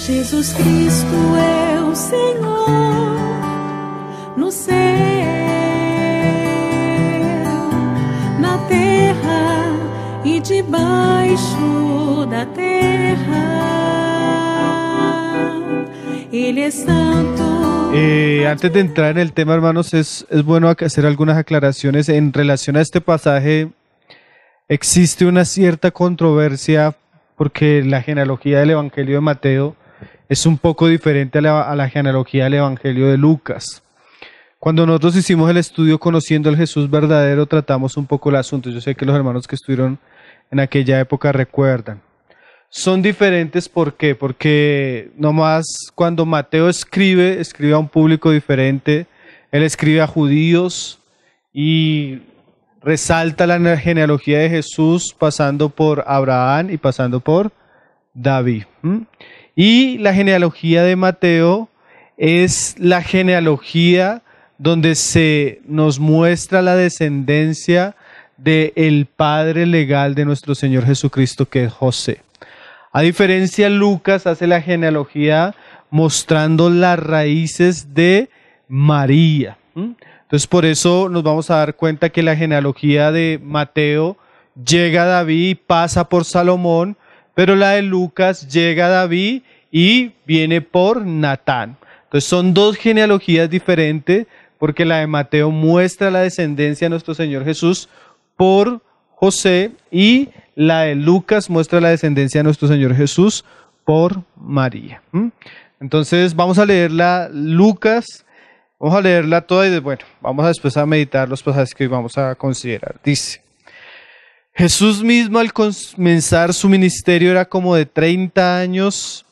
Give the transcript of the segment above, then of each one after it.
Jesus Cristo é o Senhor no céu, na terra e debaixo da terra. Ele é santo. Antes de entrar en el tema, hermanos, es bueno hacer algunas aclaraciones en relación a este pasaje. Existe una cierta controversia porque la genealogía del Evangelio de Mateo es un poco diferente a la genealogía del Evangelio de Lucas. Cuando nosotros hicimos el estudio Conociendo el Jesús Verdadero, tratamos un poco el asunto. Yo sé que los hermanos que estuvieron en aquella época recuerdan. Son diferentes, ¿por qué? Porque nomás cuando Mateo escribe a un público diferente. Él escribe a judíos y resalta la genealogía de Jesús pasando por Abraham y pasando por David. Y la genealogía de Mateo es la genealogía donde se nos muestra la descendencia del padre legal de nuestro Señor Jesucristo, que es José. A diferencia, Lucas hace la genealogía mostrando las raíces de María. Entonces, por eso nos vamos a dar cuenta que la genealogía de Mateo llega a David y pasa por Salomón, pero la de Lucas llega a David y viene por Natán. Entonces, son dos genealogías diferentes, porque la de Mateo muestra la descendencia de nuestro Señor Jesús por José y la de Lucas muestra la descendencia de nuestro Señor Jesús por María. Entonces vamos a leerla Lucas, vamos a leerla toda y bueno, vamos a después a meditar los pasajes que vamos a considerar. Dice: Jesús mismo al comenzar su ministerio era como de 30 años,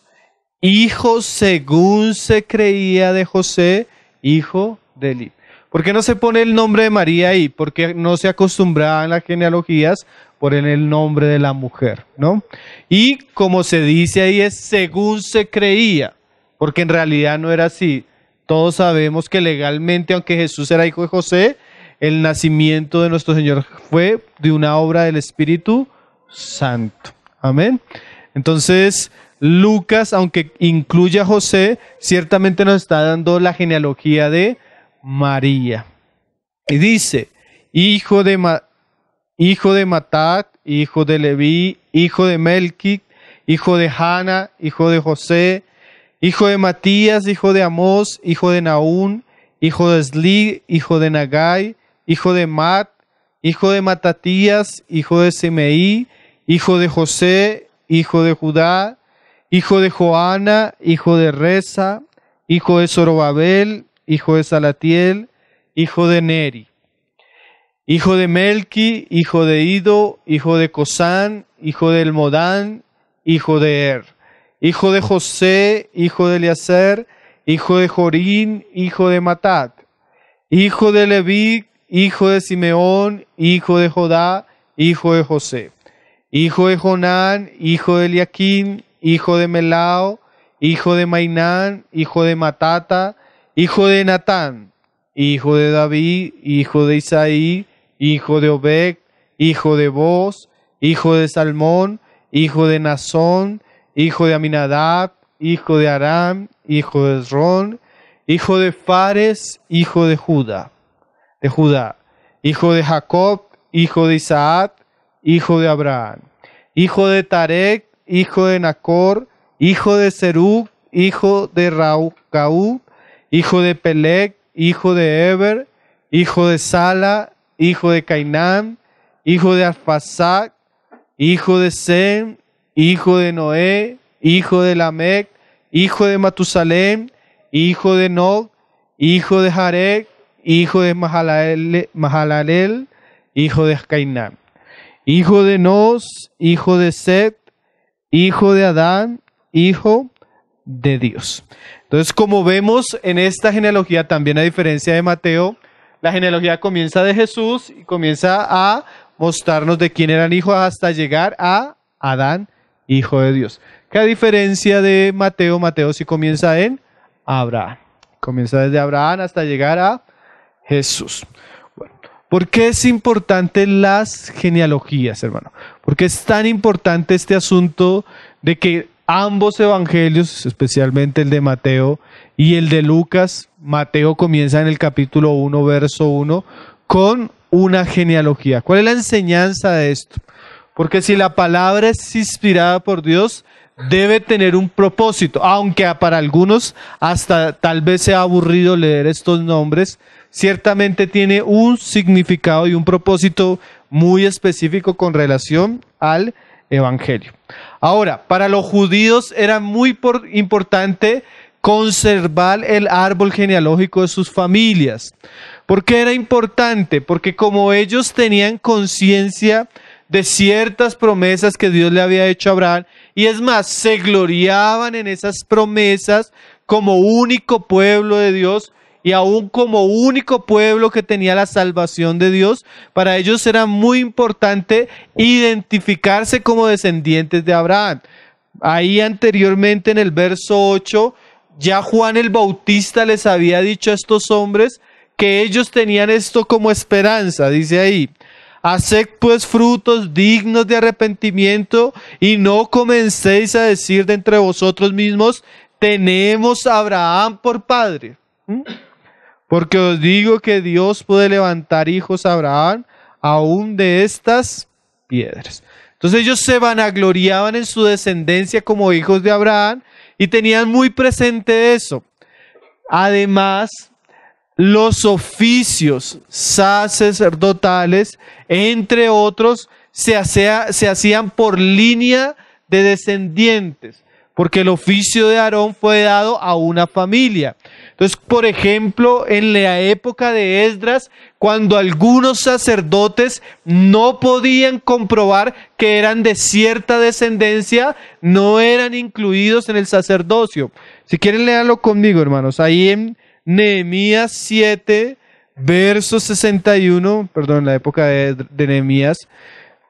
hijo según se creía de José, hijo de Eli. ¿Por qué no se pone el nombre de María ahí? Porque no se acostumbraba en las genealogías poner el nombre de la mujer, ¿no? Y como se dice ahí es según se creía, porque en realidad no era así. Todos sabemos que legalmente, aunque Jesús era hijo de José, el nacimiento de nuestro Señor fue de una obra del Espíritu Santo. Amén. Entonces, Lucas, aunque incluye a José, ciertamente nos está dando la genealogía de María. Y dice: hijo de Matat, hijo de Leví, hijo de Melqui, hijo de Hanna, hijo de José, hijo de Matías, hijo de Amós, hijo de Naún, hijo de Esli, hijo de Nagai, hijo de Mat, hijo de Matatías, hijo de Semeí, hijo de José, hijo de Judá, hijo de Joana, hijo de Reza, hijo de Zorobabel, hijo de Salatiel, hijo de Neri, hijo de Melqui, hijo de Ido, hijo de Cosán, hijo de Elmodán, hijo de Er, hijo de José, hijo de Eliezer, hijo de Jorín, hijo de Matat, hijo de Leví, hijo de Simeón, hijo de Jodá, hijo de José, hijo de Jonán, hijo de Eliaquim, hijo de Melao, hijo de Mainán, hijo de Matata, hijo de Natán, hijo de David, hijo de Isaí, hijo de Obed, hijo de Boz, hijo de Salmón, hijo de Nazón, hijo de Aminadab, hijo de Aram, hijo de Esrón, hijo de Fares, hijo de Judá, hijo de Jacob, hijo de Isaac, hijo de Abraham, hijo de Tarek, hijo de Nacor, hijo de Serug, hijo de Raucaú, hijo de Peleg, hijo de Eber, hijo de Sala, hijo de Cainán, hijo de Arfasac, hijo de Sem, hijo de Noé, hijo de Lamec, hijo de Matusalem, hijo de Nog, hijo de Jarek, hijo de Mahalalel, hijo de Cainán, hijo de Nos, hijo de Set, hijo de Adán, hijo de Dios. Entonces, como vemos en esta genealogía, también a diferencia de Mateo, la genealogía comienza de Jesús y comienza a mostrarnos de quién eran hijos hasta llegar a Adán, hijo de Dios. Que a diferencia de Mateo, Mateo sí comienza en Abraham. Comienza desde Abraham hasta llegar a Jesús. Bueno, ¿por qué es importante las genealogías, hermano? ¿Por qué es tan importante este asunto de que ambos evangelios, especialmente el de Mateo y el de Lucas, Mateo comienza en el capítulo 1, verso 1, con una genealogía. ¿Cuál es la enseñanza de esto? Porque si la palabra es inspirada por Dios, debe tener un propósito, aunque para algunos hasta tal vez sea aburrido leer estos nombres, ciertamente tiene un significado y un propósito muy específico con relación al evangelio. Ahora, para los judíos era muy importante conservar el árbol genealógico de sus familias. ¿Por qué era importante? Porque como ellos tenían conciencia de ciertas promesas que Dios le había hecho a Abraham, y es más, se gloriaban en esas promesas como único pueblo de Dios, y aún como único pueblo que tenía la salvación de Dios, para ellos era muy importante identificarse como descendientes de Abraham. Ahí anteriormente en el verso 8, ya Juan el Bautista les había dicho a estos hombres que ellos tenían esto como esperanza, dice ahí: haced pues frutos dignos de arrepentimiento y no comencéis a decir de entre vosotros mismos, tenemos a Abraham por padre. Porque os digo que Dios puede levantar hijos a Abraham aún de estas piedras. Entonces ellos se vanagloriaban en su descendencia como hijos de Abraham y tenían muy presente eso. Además, los oficios sacerdotales, entre otros, se hacían por línea de descendientes, porque el oficio de Aarón fue dado a una familia. Entonces, por ejemplo, en la época de Esdras, cuando algunos sacerdotes no podían comprobar que eran de cierta descendencia, no eran incluidos en el sacerdocio. Si quieren, léanlo conmigo, hermanos. Ahí en Nehemías 7, verso 61, en la época de Nehemías,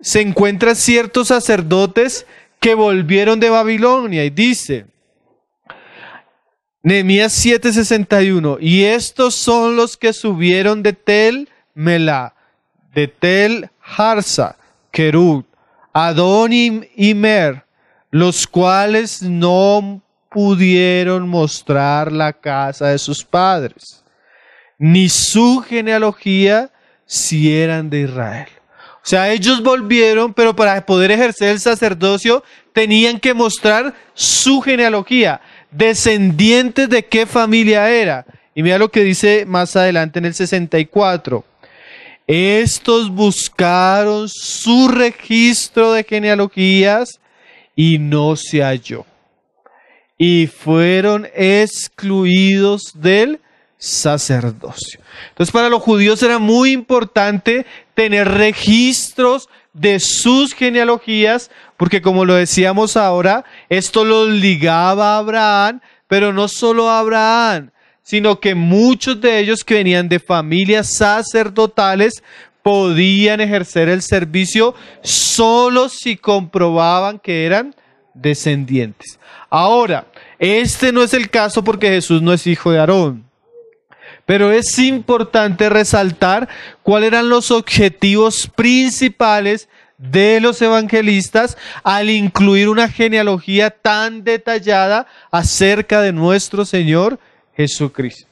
se encuentran ciertos sacerdotes que volvieron de Babilonia, y dice Nehemías 7:61, y estos son los que subieron de Tel Melá, de Tel Harsa, Kerub, Adón y Mer, los cuales no pudieron mostrar la casa de sus padres, ni su genealogía si eran de Israel. O sea, ellos volvieron, pero para poder ejercer el sacerdocio tenían que mostrar su genealogía, descendientes de qué familia era. Y mira lo que dice más adelante en el 64. Estos buscaron su registro de genealogías y no se halló, y fueron excluidos del sacerdocio. Entonces, para los judíos era muy importante tener registros de sus genealogías, porque como lo decíamos ahora, esto los ligaba a Abraham, pero no solo a Abraham, sino que muchos de ellos que venían de familias sacerdotales podían ejercer el servicio solo si comprobaban que eran descendientes. Ahora, este no es el caso porque Jesús no es hijo de Aarón. Pero es importante resaltar cuáles eran los objetivos principales de los evangelistas al incluir una genealogía tan detallada acerca de nuestro Señor Jesucristo.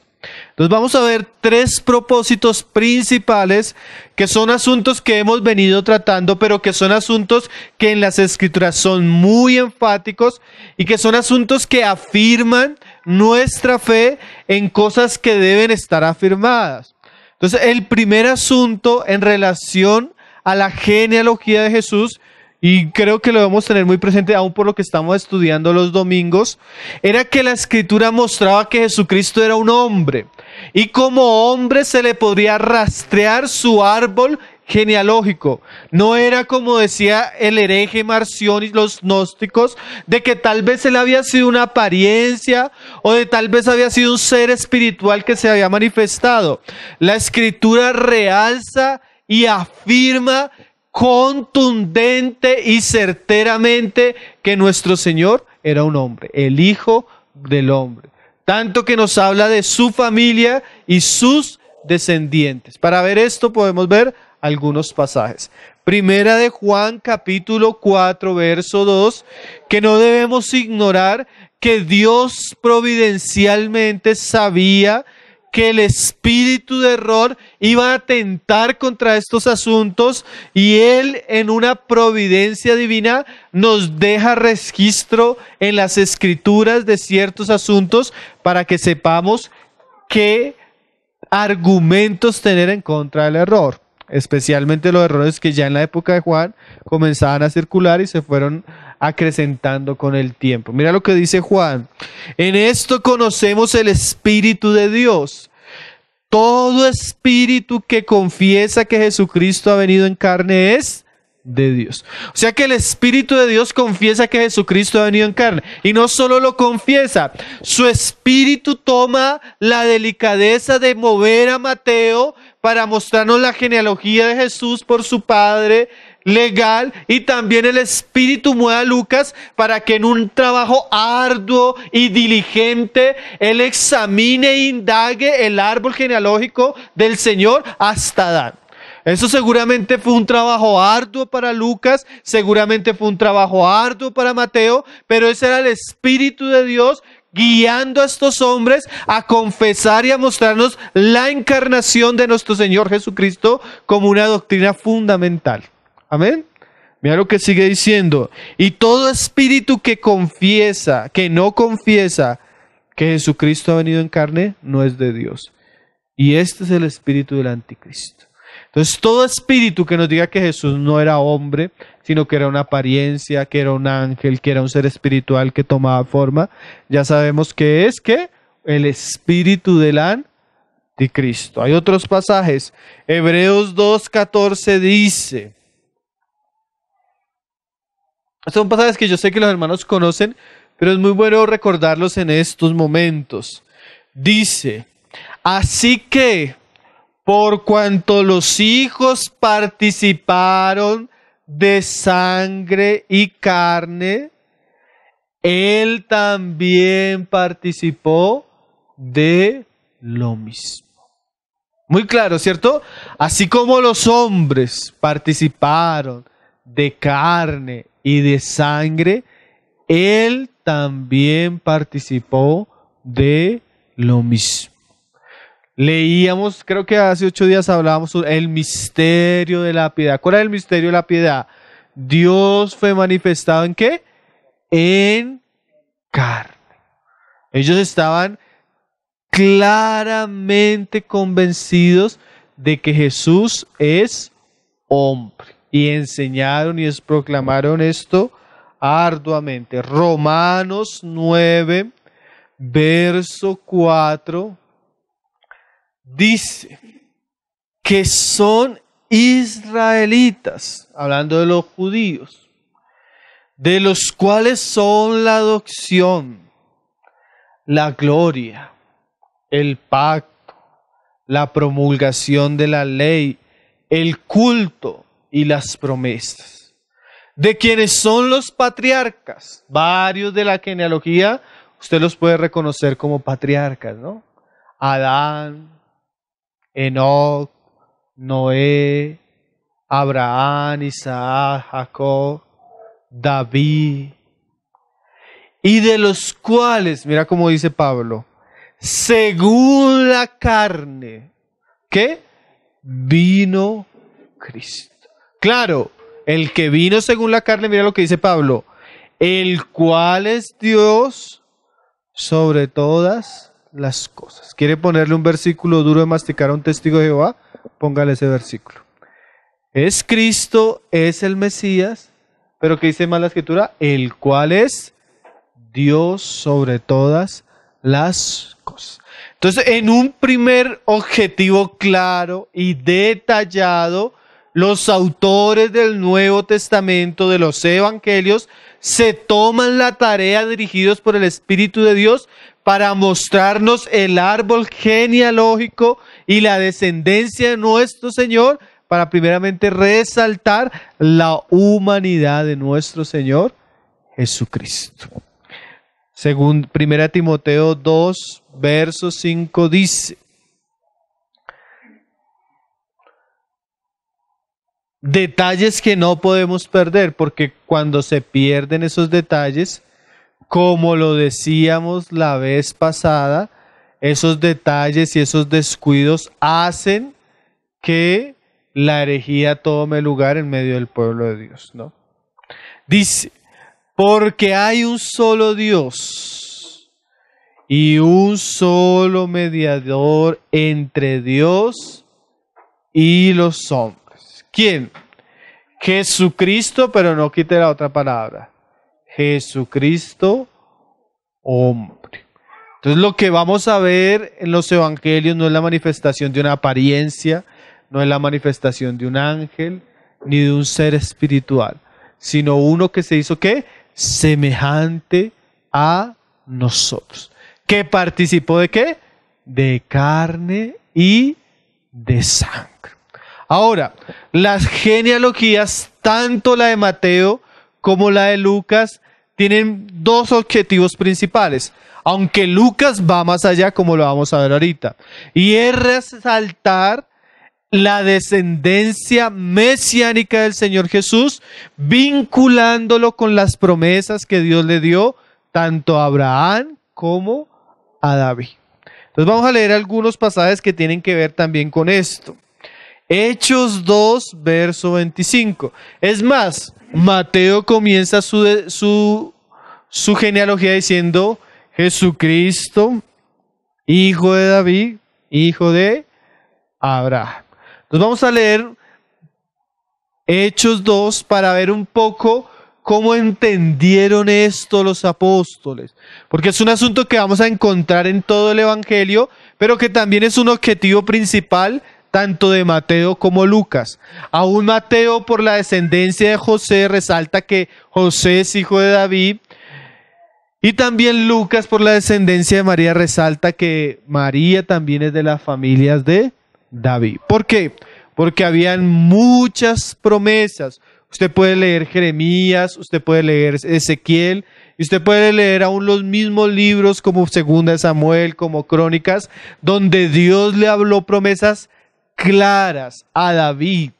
Entonces vamos a ver tres propósitos principales que son asuntos que hemos venido tratando, pero que son asuntos que en las Escrituras son muy enfáticos y que son asuntos que afirman nuestra fe en cosas que deben estar afirmadas. Entonces, el primer asunto en relación a la genealogía de Jesús, y creo que lo debemos tener muy presente aún por lo que estamos estudiando los domingos, era que la Escritura mostraba que Jesucristo era un hombre, y como hombre se le podría rastrear su árbol genealógico. No era como decía el hereje Marción y los gnósticos, de que tal vez él había sido una apariencia o de tal vez había sido un ser espiritual que se había manifestado. La Escritura realza y afirma contundente y certeramente que nuestro Señor era un hombre, el Hijo del Hombre. Tanto que nos habla de su familia y sus descendientes. Para ver esto podemos ver algunos pasajes. Primera de Juan, capítulo 4, verso 2, que no debemos ignorar que Dios providencialmente sabía que el espíritu de error iba a atentar contra estos asuntos, y Él, en una providencia divina, nos deja registro en las escrituras de ciertos asuntos para que sepamos qué argumentos tener en contra del error, especialmente los errores que ya en la época de Juan comenzaban a circular y se fueron acrecentando con el tiempo. Mira lo que dice Juan: en esto conocemos el Espíritu de Dios. Todo espíritu que confiesa que Jesucristo ha venido en carne es de Dios. O sea que el Espíritu de Dios confiesa que Jesucristo ha venido en carne. Y no solo lo confiesa, su Espíritu toma la delicadeza de mover a Mateo para mostrarnos la genealogía de Jesús por su padre legal, y también el Espíritu mueve a Lucas para que en un trabajo arduo y diligente él examine e indague el árbol genealógico del Señor hasta Adán. Eso seguramente fue un trabajo arduo para Lucas, seguramente fue un trabajo arduo para Mateo, pero ese era el Espíritu de Dios guiando a estos hombres a confesar y a mostrarnos la encarnación de nuestro Señor Jesucristo como una doctrina fundamental. Amén. Mira lo que sigue diciendo: y todo espíritu que confiesa, que no confiesa que Jesucristo ha venido en carne, no es de Dios. Y este es el espíritu del anticristo. Entonces, todo espíritu que nos diga que Jesús no era hombre, sino que era una apariencia, que era un ángel, que era un ser espiritual que tomaba forma, ya sabemos que es que el espíritu del anticristo. Hay otros pasajes. Hebreos 2:14 dice, son pasajes que yo sé que los hermanos conocen, pero es muy bueno recordarlos en estos momentos. Dice: así que, por cuanto los hijos participaron de sangre y carne, Él también participó de lo mismo. Muy claro, ¿cierto? Así como los hombres participaron de carne y de sangre, Él también participó de lo mismo. Leíamos, creo que hace 8 días hablábamos sobre el misterio de la piedad. ¿Cuál era el misterio de la piedad? Dios fue manifestado ¿en qué? En carne. Ellos estaban claramente convencidos de que Jesús es hombre. Y enseñaron y proclamaron esto arduamente. Romanos 9, verso 4, dice que son israelitas, hablando de los judíos, de los cuales son la adopción, la gloria, el pacto, la promulgación de la ley, el culto y las promesas, de quienes son los patriarcas. Varios de la genealogía usted los puede reconocer como patriarcas, ¿no? Adán, Enoc, Noé, Abraham, Isaac, Jacob, David, y de los cuales, mira cómo dice Pablo, según la carne, ¿qué? Vino Cristo. Claro, el que vino según la carne, mira lo que dice Pablo, el cual es Dios sobre todas las cosas. ¿Quiere ponerle un versículo duro de masticar a un testigo de Jehová? Póngale ese versículo. Es Cristo, es el Mesías, pero ¿qué dice más la Escritura? El cual es Dios sobre todas las cosas. Entonces, en un primer objetivo claro y detallado, los autores del Nuevo Testamento, de los Evangelios, se toman la tarea, dirigidos por el Espíritu de Dios, para mostrarnos el árbol genealógico y la descendencia de nuestro Señor, para primeramente resaltar la humanidad de nuestro Señor Jesucristo. Según 1 Timoteo 2, verso 5 dice: detalles que no podemos perder, porque cuando se pierden esos detalles, como lo decíamos la vez pasada, esos detalles y esos descuidos hacen que la herejía tome lugar en medio del pueblo de Dios, ¿no? Dice, porque hay un solo Dios y un solo mediador entre Dios y los hombres. ¿Quién? Jesucristo, pero no quite la otra palabra. Jesucristo, hombre. Entonces lo que vamos a ver en los evangelios no es la manifestación de una apariencia, no es la manifestación de un ángel, ni de un ser espiritual, sino uno que se hizo, ¿qué? Semejante a nosotros. ¿Que participó de qué? De carne y de sangre. Ahora, las genealogías, tanto la de Mateo como la de Lucas, tienen dos objetivos principales, aunque Lucas va más allá, como lo vamos a ver ahorita, y es resaltar la descendencia mesiánica del Señor Jesús, vinculándolo con las promesas que Dios le dio tanto a Abraham como a David. Entonces vamos a leer algunos pasajes que tienen que ver también con esto. Hechos 2, verso 25. Es más, Mateo comienza su genealogía diciendo Jesucristo, hijo de David, hijo de Abraham. Entonces vamos a leer Hechos 2 para ver un poco cómo entendieron esto los apóstoles. Porque es un asunto que vamos a encontrar en todo el Evangelio, pero que también es un objetivo principal tanto de Mateo como Lucas. Aún Mateo, por la descendencia de José, resalta que José es hijo de David. Y también Lucas, por la descendencia de María, resalta que María también es de las familias de David. ¿Por qué? Porque habían muchas promesas. Usted puede leer Jeremías, usted puede leer Ezequiel, y usted puede leer aún los mismos libros como Segunda de Samuel, como Crónicas, donde Dios le habló promesas claras a David.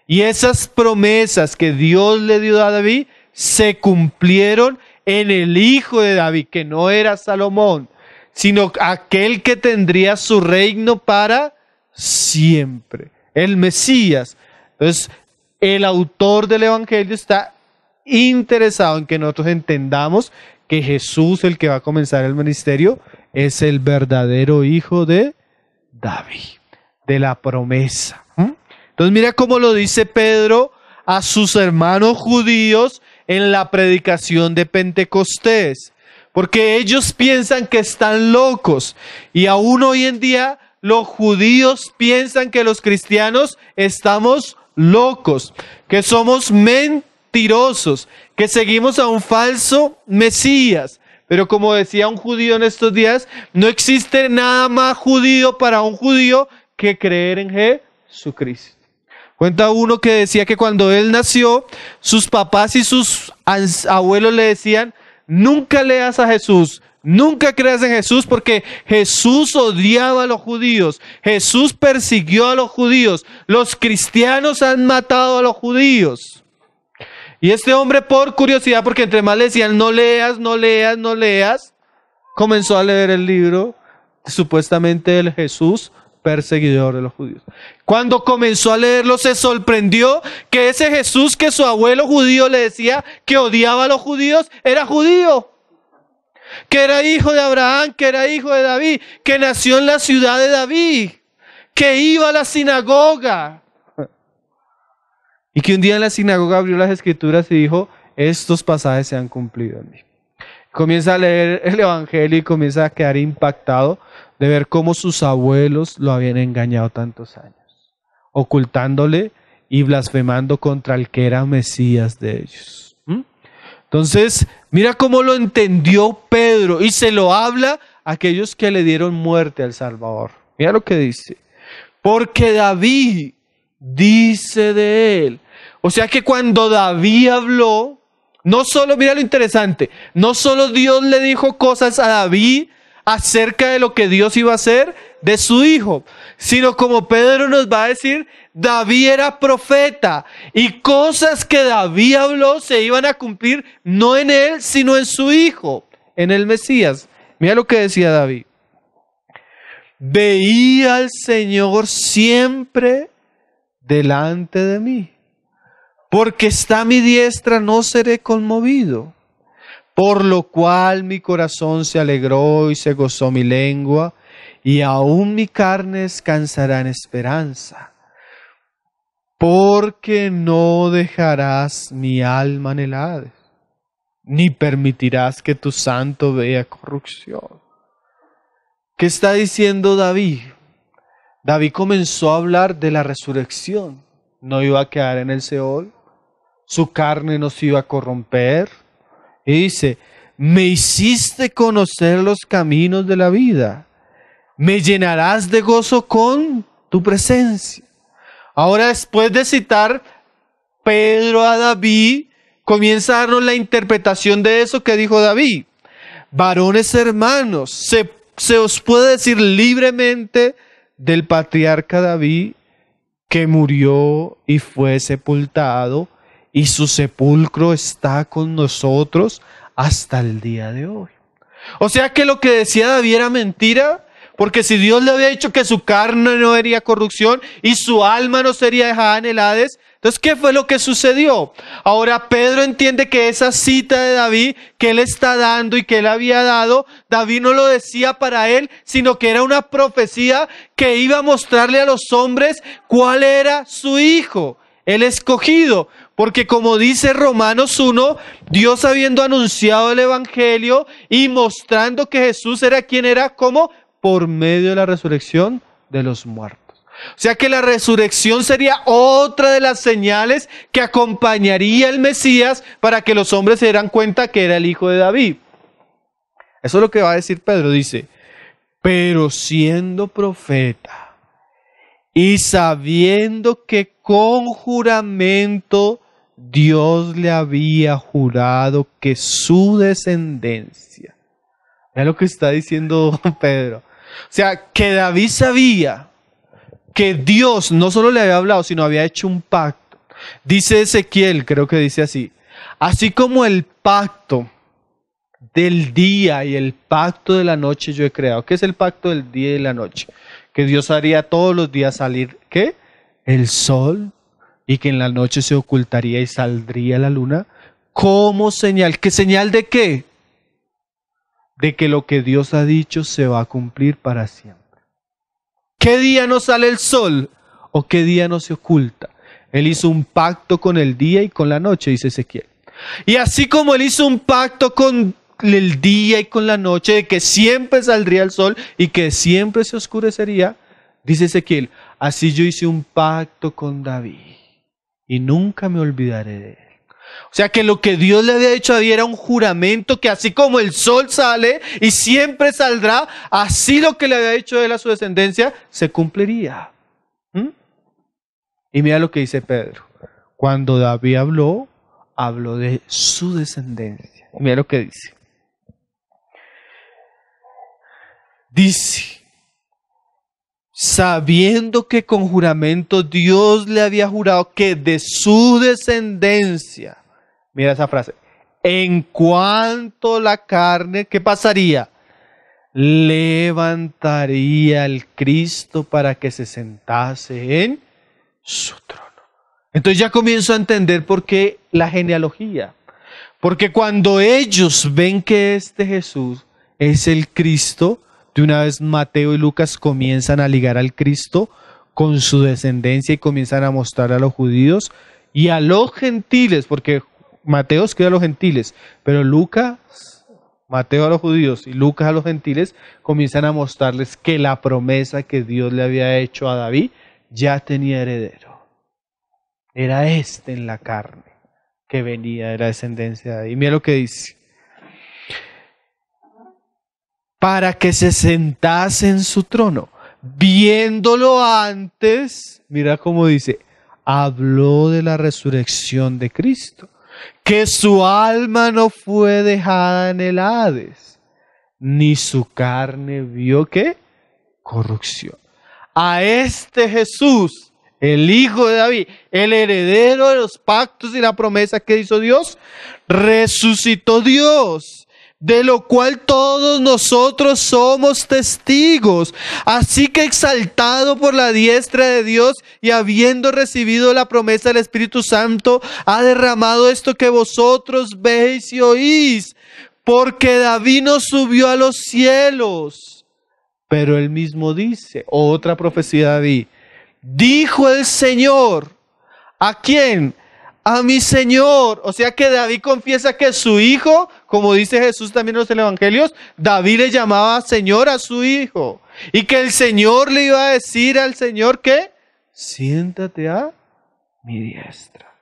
Y esas promesas que Dios le dio a David se cumplieron en el hijo de David, que no era Salomón, sino aquel que tendría su reino para siempre, el Mesías. Entonces, el autor del Evangelio está interesado en que nosotros entendamos que Jesús, el que va a comenzar el ministerio, es el verdadero hijo de David, de la promesa. Entonces mira cómo lo dice Pedro a sus hermanos judíos en la predicación de Pentecostés, porque ellos piensan que están locos, y aún hoy en día los judíos piensan que los cristianos estamos locos, que somos mentirosos, que seguimos a un falso Mesías. Pero como decía un judío en estos días, no existe nada más judío para un judío que creer en Jesucristo. Cuenta uno que decía que cuando él nació, sus papás y sus abuelos le decían, nunca leas a Jesús, nunca creas en Jesús, porque Jesús odiaba a los judíos, Jesús persiguió a los judíos, los cristianos han matado a los judíos. Y este hombre, por curiosidad, porque entre más le decían no leas, no leas, no leas, comenzó a leer el libro supuestamente del Jesús perseguidor de los judíos. Cuando comenzó a leerlo, se sorprendió que ese Jesús que su abuelo judío le decía que odiaba a los judíos, era judío, que era hijo de Abraham, que era hijo de David, que nació en la ciudad de David, que iba a la sinagoga, y que un día en la sinagoga abrió las escrituras y dijo, estos pasajes se han cumplido en mí. Comienza a leer el Evangelio y comienza a quedar impactado de ver cómo sus abuelos lo habían engañado tantos años, ocultándole y blasfemando contra el que era Mesías de ellos. Entonces, mira cómo lo entendió Pedro y se lo habla a aquellos que le dieron muerte al Salvador. Mira lo que dice. Porque David dice de él. O sea que cuando David habló, no solo, mira lo interesante, no solo Dios le dijo cosas a David acerca de lo que Dios iba a hacer, de su hijo, sino como Pedro nos va a decir, David era profeta y cosas que David habló se iban a cumplir no en él, sino en su hijo, en el Mesías. Mira lo que decía David. Veía al Señor siempre delante de mí. Porque está a mi diestra, no seré conmovido. Por lo cual mi corazón se alegró y se gozó mi lengua, y aún mi carne descansará en esperanza. Porque no dejarás mi alma en el Hades, ni permitirás que tu santo vea corrupción. ¿Qué está diciendo David? David comenzó a hablar de la resurrección. No iba a quedar en el Seol. Su carne no se iba a corromper. Y dice, me hiciste conocer los caminos de la vida. Me llenarás de gozo con tu presencia. Ahora, después de citar Pedro a David, comienza a darnos la interpretación de eso que dijo David. Varones hermanos, se os puede decir libremente del patriarca David que murió y fue sepultado, y su sepulcro está con nosotros hasta el día de hoy. O sea que lo que decía David era mentira, porque si Dios le había dicho que su carne no vería corrupción y su alma no sería dejada en el Hades, entonces ¿qué fue lo que sucedió? Ahora Pedro entiende que esa cita de David que él está dando y que él había dado, David no lo decía para él, sino que era una profecía que iba a mostrarle a los hombres cuál era su hijo, el escogido. Porque como dice Romanos 1, Dios habiendo anunciado el Evangelio y mostrando que Jesús era quien era, ¿cómo? Por medio de la resurrección de los muertos. O sea que la resurrección sería otra de las señales que acompañaría al Mesías para que los hombres se dieran cuenta que era el hijo de David. Eso es lo que va a decir Pedro, dice, pero siendo profeta y sabiendo que con juramento Dios le había jurado que su descendencia, es lo que está diciendo Pedro, o sea, que David sabía que Dios no solo le había hablado, sino había hecho un pacto. Dice Ezequiel, creo que dice así como el pacto del día y el pacto de la noche yo he creado. ¿Qué es el pacto del día y la noche? Que Dios haría todos los días salir, ¿qué? El sol, y que en la noche se ocultaría y saldría la luna, como señal. ¿Qué señal de qué? De que lo que Dios ha dicho se va a cumplir para siempre. ¿Qué día no sale el sol? ¿O qué día no se oculta? Él hizo un pacto con el día y con la noche, dice Ezequiel. Y así como él hizo un pacto con el día y con la noche, de que siempre saldría el sol y que siempre se oscurecería, dice Ezequiel, así yo hice un pacto con David y nunca me olvidaré de él. O sea que lo que Dios le había dicho a David era un juramento que así como el sol sale y siempre saldrá, así lo que le había dicho él a su descendencia se cumpliría. Y mira lo que dice Pedro. Cuando David habló de su descendencia. Mira lo que dice. Dice, sabiendo que con juramento Dios le había jurado que de su descendencia, mira esa frase, en cuanto la carne, ¿qué pasaría? Levantaría al Cristo para que se sentase en su trono. Entonces ya comienzo a entender por qué la genealogía. Porque cuando ellos ven que este Jesús es el Cristo, de una vez Mateo y Lucas comienzan a ligar al Cristo con su descendencia y comienzan a mostrar a los judíos y a los gentiles, porque Mateo escribe a los gentiles, pero Mateo a los judíos y Lucas a los gentiles comienzan a mostrarles que la promesa que Dios le había hecho a David ya tenía heredero. Era este en la carne que venía de la descendencia de David. Mira lo que dice. Para que se sentase en su trono. Viéndolo antes, mira cómo dice, habló de la resurrección de Cristo, que su alma no fue dejada en el Hades, ni su carne vio ¿qué? corrupción. A este Jesús, el Hijo de David, el heredero de los pactos y la promesa que hizo Dios, resucitó Dios, de lo cual todos nosotros somos testigos. Así que exaltado por la diestra de Dios y habiendo recibido la promesa del Espíritu Santo, ha derramado esto que vosotros veis y oís, porque David no subió a los cielos. Pero él mismo dice, otra profecía de David, dijo el Señor, ¿a quién? A mi Señor. O sea que David confiesa que su hijo, como dice Jesús también en los evangelios, David le llamaba Señor a su hijo. Y que el Señor le iba a decir al Señor que, siéntate a mi diestra,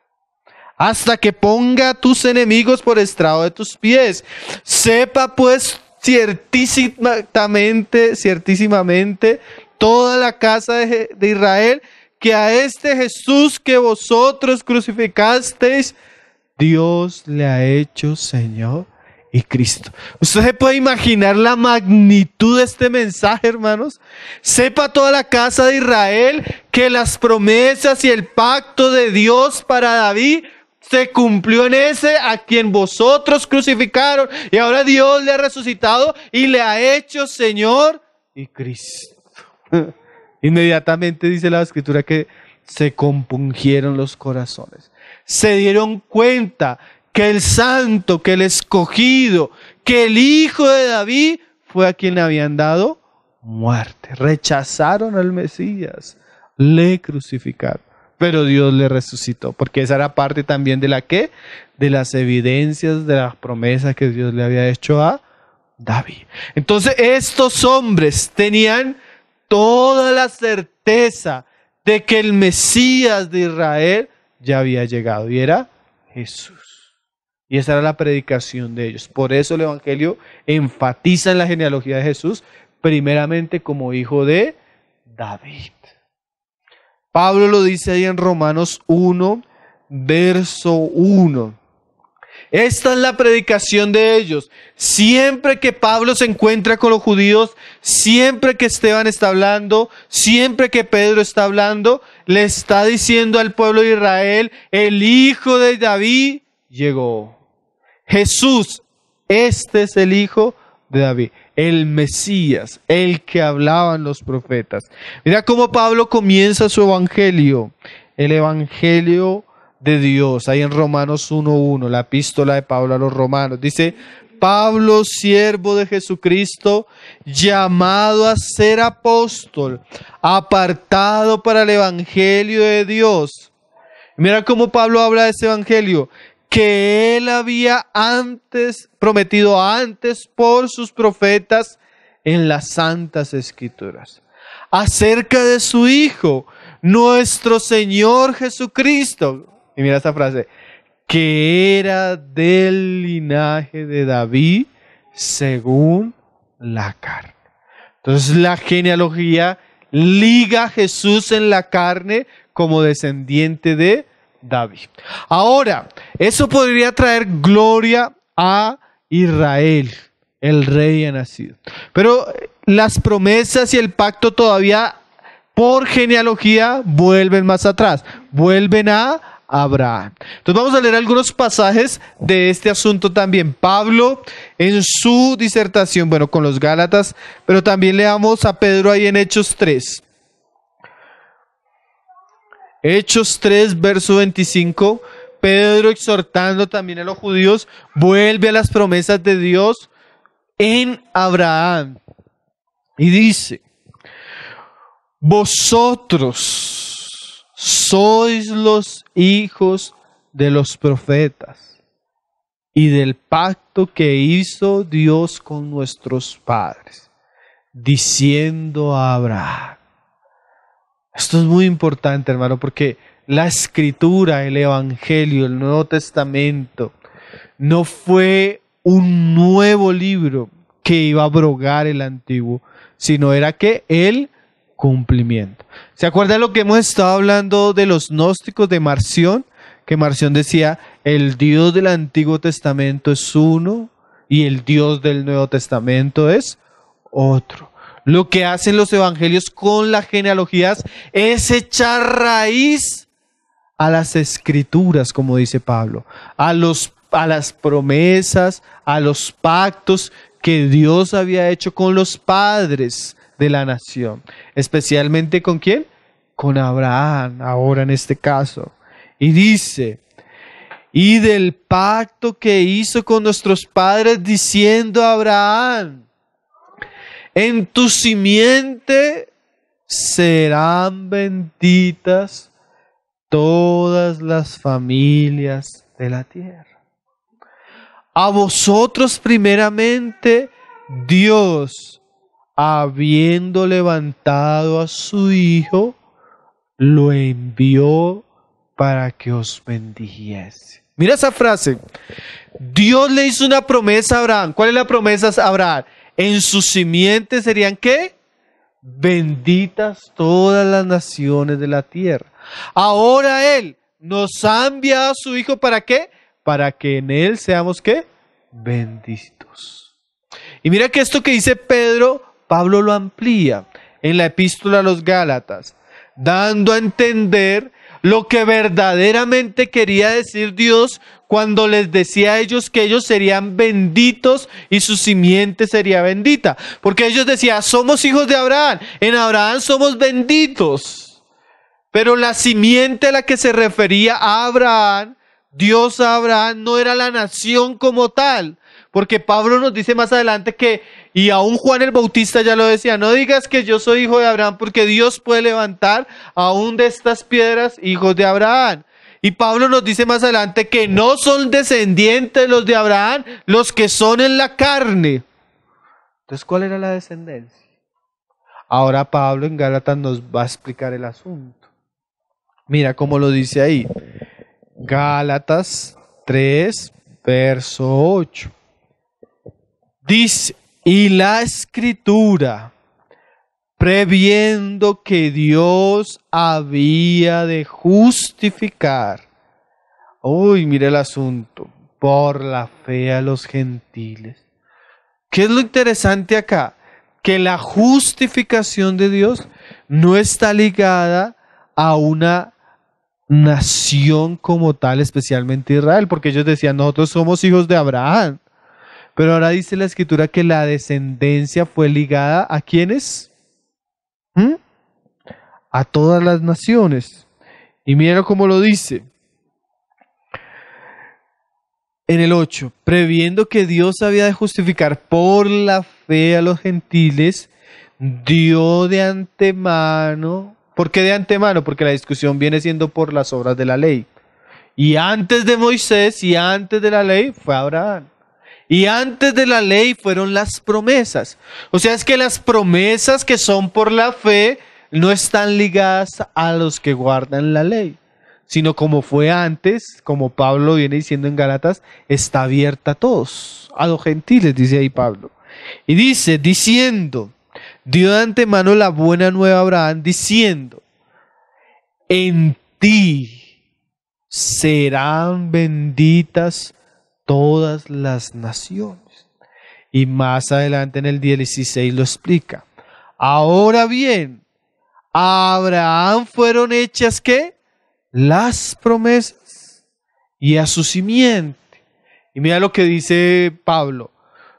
hasta que ponga a tus enemigos por estrado de tus pies. Sepa pues ciertísimamente toda la casa de Israel, que a este Jesús que vosotros crucificasteis, Dios le ha hecho Señor y Cristo. ¿Usted se puede imaginar la magnitud de este mensaje, hermanos? Sepa toda la casa de Israel que las promesas y el pacto de Dios para David se cumplió en ese a quien vosotros crucificaron, y ahora Dios le ha resucitado y le ha hecho Señor y Cristo. Inmediatamente dice la Escritura que se compungieron los corazones. Se dieron cuenta que el santo, que el escogido, que el Hijo de David fue a quien le habían dado muerte. Rechazaron al Mesías, le crucificaron. Pero Dios le resucitó, porque esa era parte también de la ¿qué? De las evidencias de las promesas que Dios le había hecho a David. Entonces estos hombres tenían toda la certeza de que el Mesías de Israel ya había llegado, y era Jesús. Y esa era la predicación de ellos. Por eso el Evangelio enfatiza en la genealogía de Jesús, primeramente como hijo de David. Pablo lo dice ahí en Romanos 1, verso 1. Esta es la predicación de ellos. Siempre que Pablo se encuentra con los judíos, siempre que Esteban está hablando, siempre que Pedro está hablando, le está diciendo al pueblo de Israel, el Hijo de David llegó. Jesús, este es el Hijo de David, el Mesías, el que hablaban los profetas. Mira cómo Pablo comienza su evangelio, el evangelio de Dios, ahí en Romanos 1:1, la epístola de Pablo a los romanos. Dice, Pablo, siervo de Jesucristo, llamado a ser apóstol, apartado para el evangelio de Dios. Mira cómo Pablo habla de ese evangelio, que él había prometido antes por sus profetas en las santas escrituras, acerca de su Hijo, nuestro Señor Jesucristo. Y mira esta frase, que era del linaje de David según la carne. Entonces la genealogía liga a Jesús en la carne como descendiente de David. Ahora, eso podría traer gloria a Israel, el rey ha nacido. Pero las promesas y el pacto todavía por genealogía vuelven más atrás, vuelven a Abraham. Entonces vamos a leer algunos pasajes de este asunto también. Pablo en su disertación, con los Gálatas, pero también leamos a Pedro ahí en Hechos 3. Hechos 3, verso 25, Pedro exhortando también a los judíos, vuelve a las promesas de Dios en Abraham. Y dice, vosotros sois los hijos de los profetas y del pacto que hizo Dios con nuestros padres, diciendo a Abraham. Esto es muy importante, hermano, porque la Escritura, el Evangelio, el Nuevo Testamento, no fue un nuevo libro que iba a abrogar el Antiguo, sino era que el cumplimiento. ¿Se acuerdan lo que hemos estado hablando de los gnósticos de Marción? Que Marción decía, el Dios del Antiguo Testamento es uno y el Dios del Nuevo Testamento es otro. Lo que hacen los evangelios con las genealogías es echar raíz a las escrituras, como dice Pablo, a las promesas, a los pactos que Dios había hecho con los padres de la nación. Especialmente ¿con quién? Con Abraham, ahora en este caso. Y dice, y del pacto que hizo con nuestros padres, diciendo a Abraham, en tu simiente serán benditas todas las familias de la tierra. A vosotros primeramente Dios, habiendo levantado a su Hijo, lo envió para que os bendijese. Mira esa frase. Dios le hizo una promesa a Abraham. ¿Cuál es la promesa a Abraham? En su simiente serían ¿qué? Benditas todas las naciones de la tierra. Ahora Él nos ha enviado a su Hijo ¿para qué? Para que en Él seamos ¿qué? Benditos. Y mira que esto que dice Pedro, Pablo lo amplía en la epístola a los Gálatas, dando a entender lo que verdaderamente quería decir Dios cuando les decía a ellos que ellos serían benditos y su simiente sería bendita. Porque ellos decían, somos hijos de Abraham, en Abraham somos benditos. Pero la simiente a la que se refería a Abraham, Dios a Abraham, no era la nación como tal. Porque Pablo nos dice más adelante que, y aún Juan el Bautista ya lo decía, no digas que yo soy hijo de Abraham, porque Dios puede levantar aún de estas piedras hijos de Abraham. Y Pablo nos dice más adelante que no son descendientes los de Abraham, los que son en la carne. Entonces, ¿cuál era la descendencia? Ahora Pablo en Gálatas nos va a explicar el asunto. Mira cómo lo dice ahí. Gálatas 3, verso 8. Dice, y la Escritura, previendo que Dios había de justificar, uy, mire el asunto, por la fe a los gentiles. ¿Qué es lo interesante acá? Que la justificación de Dios no está ligada a una nación como tal, especialmente Israel, porque ellos decían, nosotros somos hijos de Abraham. Pero ahora dice la Escritura que la descendencia fue ligada ¿a quiénes? A todas las naciones. Y miren cómo lo dice. En el 8, previendo que Dios había de justificar por la fe a los gentiles, dio de antemano. ¿Por qué de antemano? Porque la discusión viene siendo por las obras de la ley. Y antes de Moisés y antes de la ley fue Abraham. Y antes de la ley fueron las promesas. O sea, es que las promesas que son por la fe no están ligadas a los que guardan la ley, sino como fue antes, como Pablo viene diciendo en Gálatas, está abierta a todos, a los gentiles, dice ahí Pablo. Y dice, diciendo, dio de antemano la buena nueva a Abraham, diciendo, en ti serán benditas todas las naciones. Y más adelante en el 16 lo explica. Ahora bien, a Abraham fueron hechas ¿qué? Las promesas y a su simiente. Y mira lo que dice Pablo.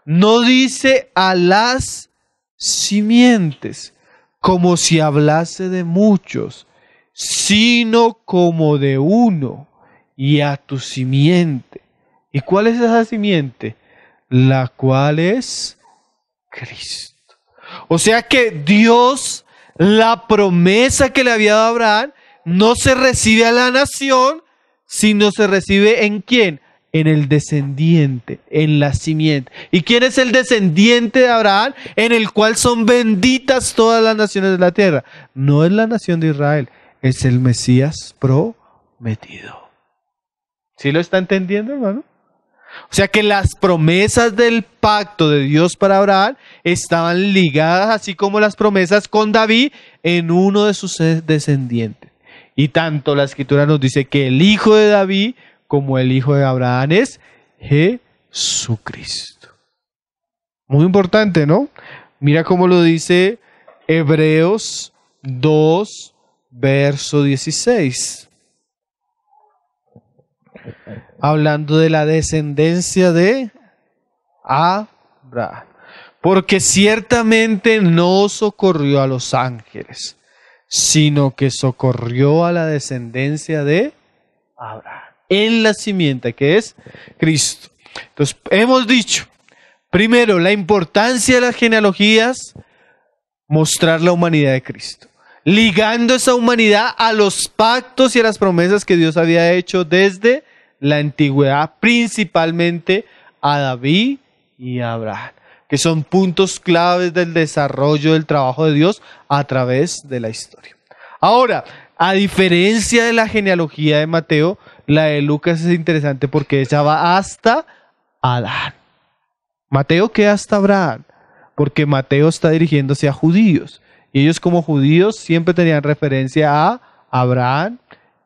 No dice a las simientes, como si hablase de muchos, sino como de uno, y a tu simiente. ¿Y cuál es esa simiente? La cual es Cristo. O sea que Dios, la promesa que le había dado a Abraham, no se recibe a la nación, sino se recibe ¿en quién? En el descendiente, en la simiente. ¿Y quién es el descendiente de Abraham? En el cual son benditas todas las naciones de la tierra. No es la nación de Israel, es el Mesías prometido. ¿Sí lo está entendiendo, hermano? O sea que las promesas del pacto de Dios para Abraham estaban ligadas, así como las promesas con David, en uno de sus descendientes. Y tanto la Escritura nos dice que el hijo de David como el hijo de Abraham es Jesucristo. Muy importante, ¿no? Mira cómo lo dice Hebreos 2, verso 16. Hablando de la descendencia de Abraham. Porque ciertamente no socorrió a los ángeles, sino que socorrió a la descendencia de Abraham, en la simiente que es Cristo. Entonces, hemos dicho, primero, la importancia de las genealogías, mostrar la humanidad de Cristo, ligando esa humanidad a los pactos y a las promesas que Dios había hecho desde la antigüedad, principalmente a David y a Abraham, que son puntos claves del desarrollo del trabajo de Dios a través de la historia. Ahora, a diferencia de la genealogía de Mateo, la de Lucas es interesante porque ella va hasta Adán. Mateo queda hasta Abraham, porque Mateo está dirigiéndose a judíos, y ellos como judíos siempre tenían referencia a Abraham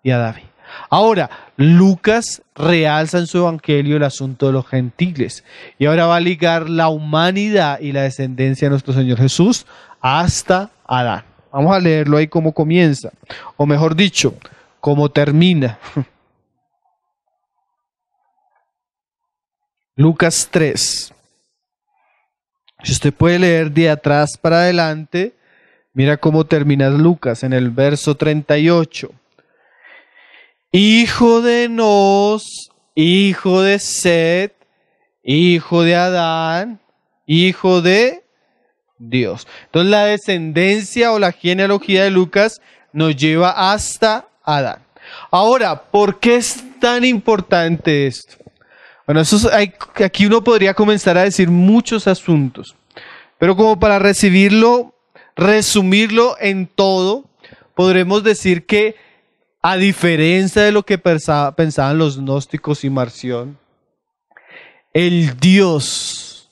y a David. Ahora, Lucas realza en su evangelio el asunto de los gentiles, y ahora va a ligar la humanidad y la descendencia de nuestro Señor Jesús hasta Adán. Vamos a leerlo ahí cómo comienza, o mejor dicho, cómo termina. Lucas 3. Si usted puede leer de atrás para adelante, mira cómo termina Lucas en el verso 38. Hijo de Enos, hijo de Set, hijo de Adán, hijo de Dios. Entonces la descendencia o la genealogía de Lucas nos lleva hasta Adán. Ahora, ¿por qué es tan importante esto? Bueno, aquí uno podría comenzar a decir muchos asuntos, pero como para resumirlo en todo, podremos decir que a diferencia de lo que pensaban los gnósticos y Marción, el Dios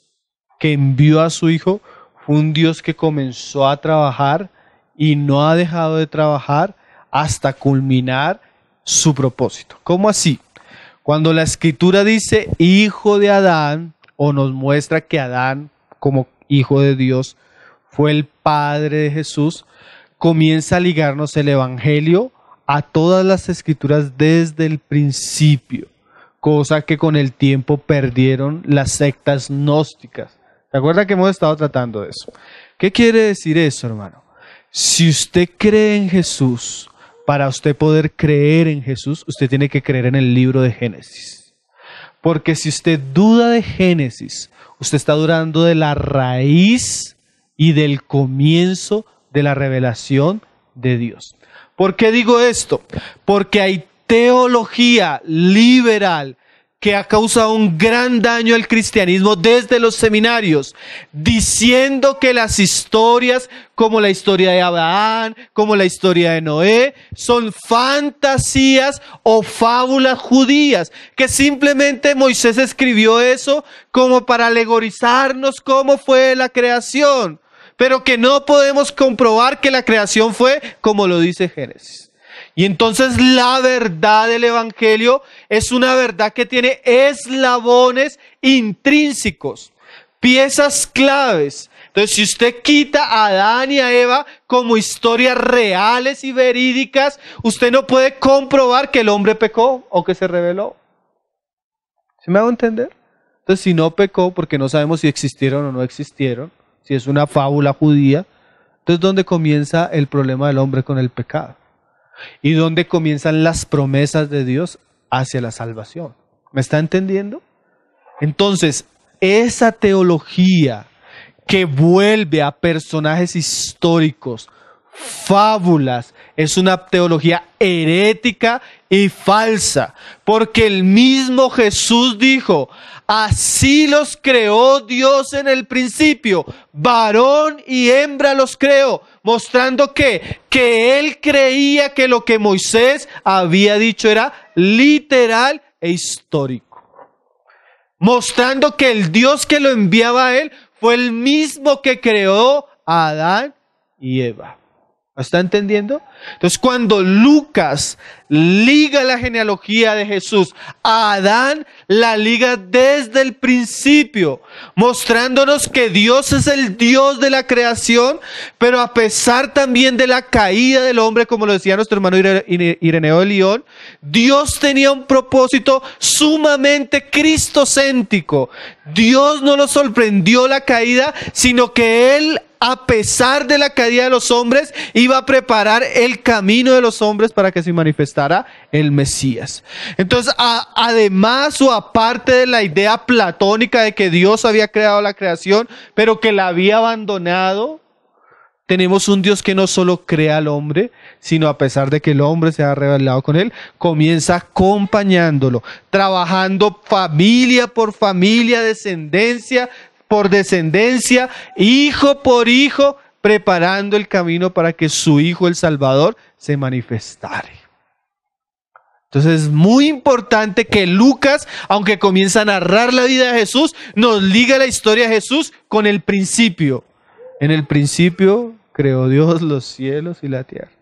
que envió a su Hijo fue un Dios que comenzó a trabajar y no ha dejado de trabajar hasta culminar su propósito. ¿Cómo así? Cuando la Escritura dice hijo de Adán, o nos muestra que Adán, como hijo de Dios, fue el padre de Jesús, comienza a ligarnos el Evangelio a todas las Escrituras desde el principio, cosa que con el tiempo perdieron las sectas gnósticas. ¿Se acuerdan que hemos estado tratando de eso? ¿Qué quiere decir eso, hermano? Si usted cree en Jesús, para usted poder creer en Jesús, usted tiene que creer en el libro de Génesis. Porque si usted duda de Génesis, usted está dudando de la raíz y del comienzo de la revelación de Dios. ¿Por qué digo esto? Porque hay teología liberal que ha causado un gran daño al cristianismo desde los seminarios, diciendo que las historias como la historia de Abraham, como la historia de Noé, son fantasías o fábulas judías, que simplemente Moisés escribió eso como para alegorizarnos cómo fue la creación, pero que no podemos comprobar que la creación fue como lo dice Génesis. Y entonces la verdad del Evangelio es una verdad que tiene eslabones intrínsecos, piezas claves. Entonces, si usted quita a Adán y a Eva como historias reales y verídicas, usted no puede comprobar que el hombre pecó o que se rebeló. ¿Sí me hago entender? Entonces, si no pecó, porque no sabemos si existieron o no existieron, si es una fábula judía, entonces ¿dónde comienza el problema del hombre con el pecado? ¿Y dónde comienzan las promesas de Dios hacia la salvación? ¿Me está entendiendo? Entonces, esa teología que vuelve a personajes históricos, fábulas, es una teología herética y falsa, porque el mismo Jesús dijo, así los creó Dios en el principio, varón y hembra los creó, mostrando que Él creía que lo que Moisés había dicho era literal e histórico, mostrando que el Dios que lo enviaba a Él fue el mismo que creó a Adán y Eva. ¿Lo está entendiendo? Entonces, cuando Lucas liga la genealogía de Jesús a Adán, la liga desde el principio, mostrándonos que Dios es el Dios de la creación, pero a pesar también de la caída del hombre, como lo decía nuestro hermano Ireneo de León, Dios tenía un propósito sumamente cristocéntrico. Dios no nos sorprendió la caída, sino que Él, a pesar de la caída de los hombres, iba a preparar el camino de los hombres para que se manifestara el Mesías. Entonces, además o aparte de la idea platónica de que Dios había creado la creación, pero que la había abandonado, tenemos un Dios que no solo crea al hombre, sino a pesar de que el hombre se ha rebelado con él, comienza acompañándolo, trabajando familia por familia, descendencia por descendencia, hijo por hijo, preparando el camino para que su Hijo el Salvador se manifestare. Entonces es muy importante que Lucas, aunque comienza a narrar la vida de Jesús, nos liga la historia de Jesús con el principio. En el principio creó Dios los cielos y la tierra.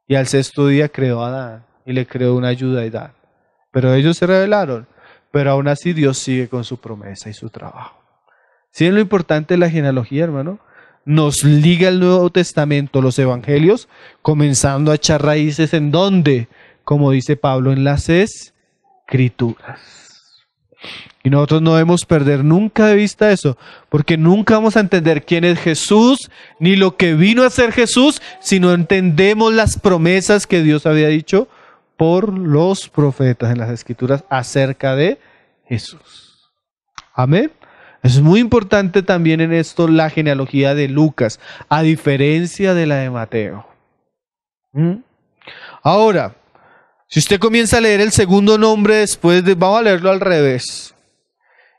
Y al sexto día creó a Adán y le creó una ayuda a Adán. Pero ellos se rebelaron. Pero aún así Dios sigue con su promesa y su trabajo. ¿Sí es lo importante de la genealogía, hermano? Nos liga el Nuevo Testamento, los evangelios, comenzando a echar raíces en ¿dónde? Como dice Pablo, en las Escrituras. Y nosotros no debemos perder nunca de vista eso, porque nunca vamos a entender quién es Jesús, ni lo que vino a ser Jesús, si no entendemos las promesas que Dios había dicho por los profetas en las Escrituras acerca de Jesús. Amén. Es muy importante también en esto la genealogía de Lucas, a diferencia de la de Mateo. Ahora, si usted comienza a leer el segundo nombre después, vamos a leerlo al revés.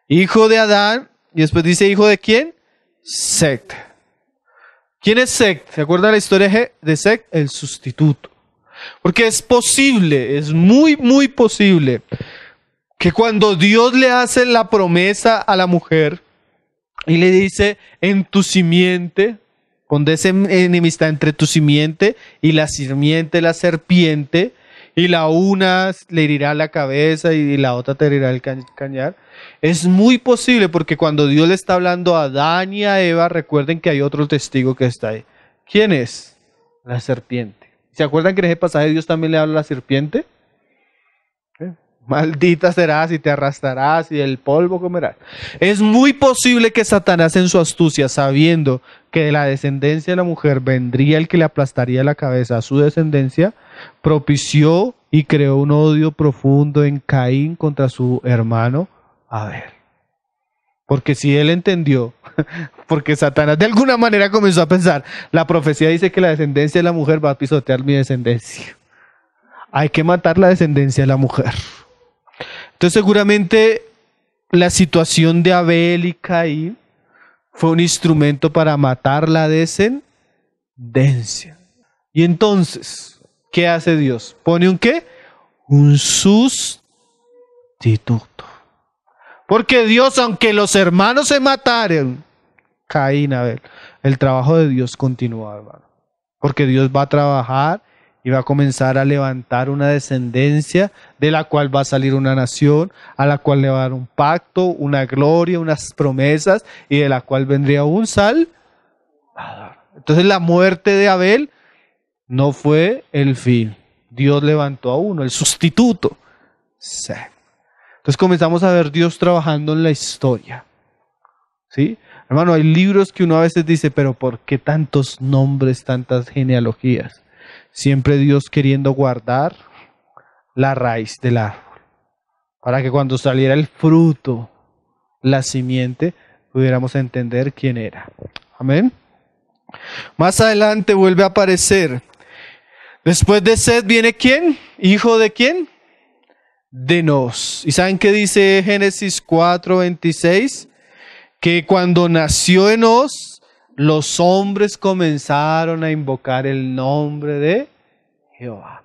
Hijo de Adán, y después dice hijo de ¿quién? Set. ¿Quién es Set? ¿Se acuerda de la historia de Set? El sustituto. Porque es posible, es muy posible, que cuando Dios le hace la promesa a la mujer y le dice, en tu simiente, pondré enemistad entre tu simiente y la simiente de la serpiente, y la una le herirá la cabeza y la otra te herirá el cañar. Es muy posible porque cuando Dios le está hablando a Adán y a Eva, recuerden que hay otro testigo que está ahí. ¿Quién es? La serpiente. ¿Se acuerdan que en ese pasaje Dios también le habla a la serpiente? Maldita serás y te arrastrarás y el polvo comerás. Es muy posible que Satanás en su astucia, sabiendo que de la descendencia de la mujer vendría el que le aplastaría la cabeza a su descendencia, propició y creó un odio profundo en Caín contra su hermano Abel. Porque si él entendió, porque Satanás de alguna manera comenzó a pensar, la profecía dice que la descendencia de la mujer va a pisotear mi descendencia. Hay que matar la descendencia de la mujer. Entonces seguramente la situación de Abel y Caín fue un instrumento para matar la descendencia. Y entonces, ¿qué hace Dios? ¿Pone un qué? Un sustituto. Porque Dios, aunque los hermanos se mataron, Caín, Abel, el trabajo de Dios continúa, hermano. Porque Dios va a trabajar y va a comenzar a levantar una descendencia de la cual va a salir una nación, a la cual le va a dar un pacto, una gloria, unas promesas, y de la cual vendría un Salvador. Entonces la muerte de Abel no fue el fin. Dios levantó a uno, el sustituto. Sí. Entonces comenzamos a ver Dios trabajando en la historia. ¿Sí? Hermano, hay libros que uno a veces dice, pero ¿por qué tantos nombres, tantas genealogías? Siempre Dios queriendo guardar la raíz del árbol, para que cuando saliera el fruto, la simiente, pudiéramos entender quién era. Amén. Más adelante vuelve a aparecer. Después de Set viene ¿quién? ¿Hijo de quién? De Enos. ¿Y saben qué dice Génesis 4:26? Que cuando nació Enos, los hombres comenzaron a invocar el nombre de Jehová.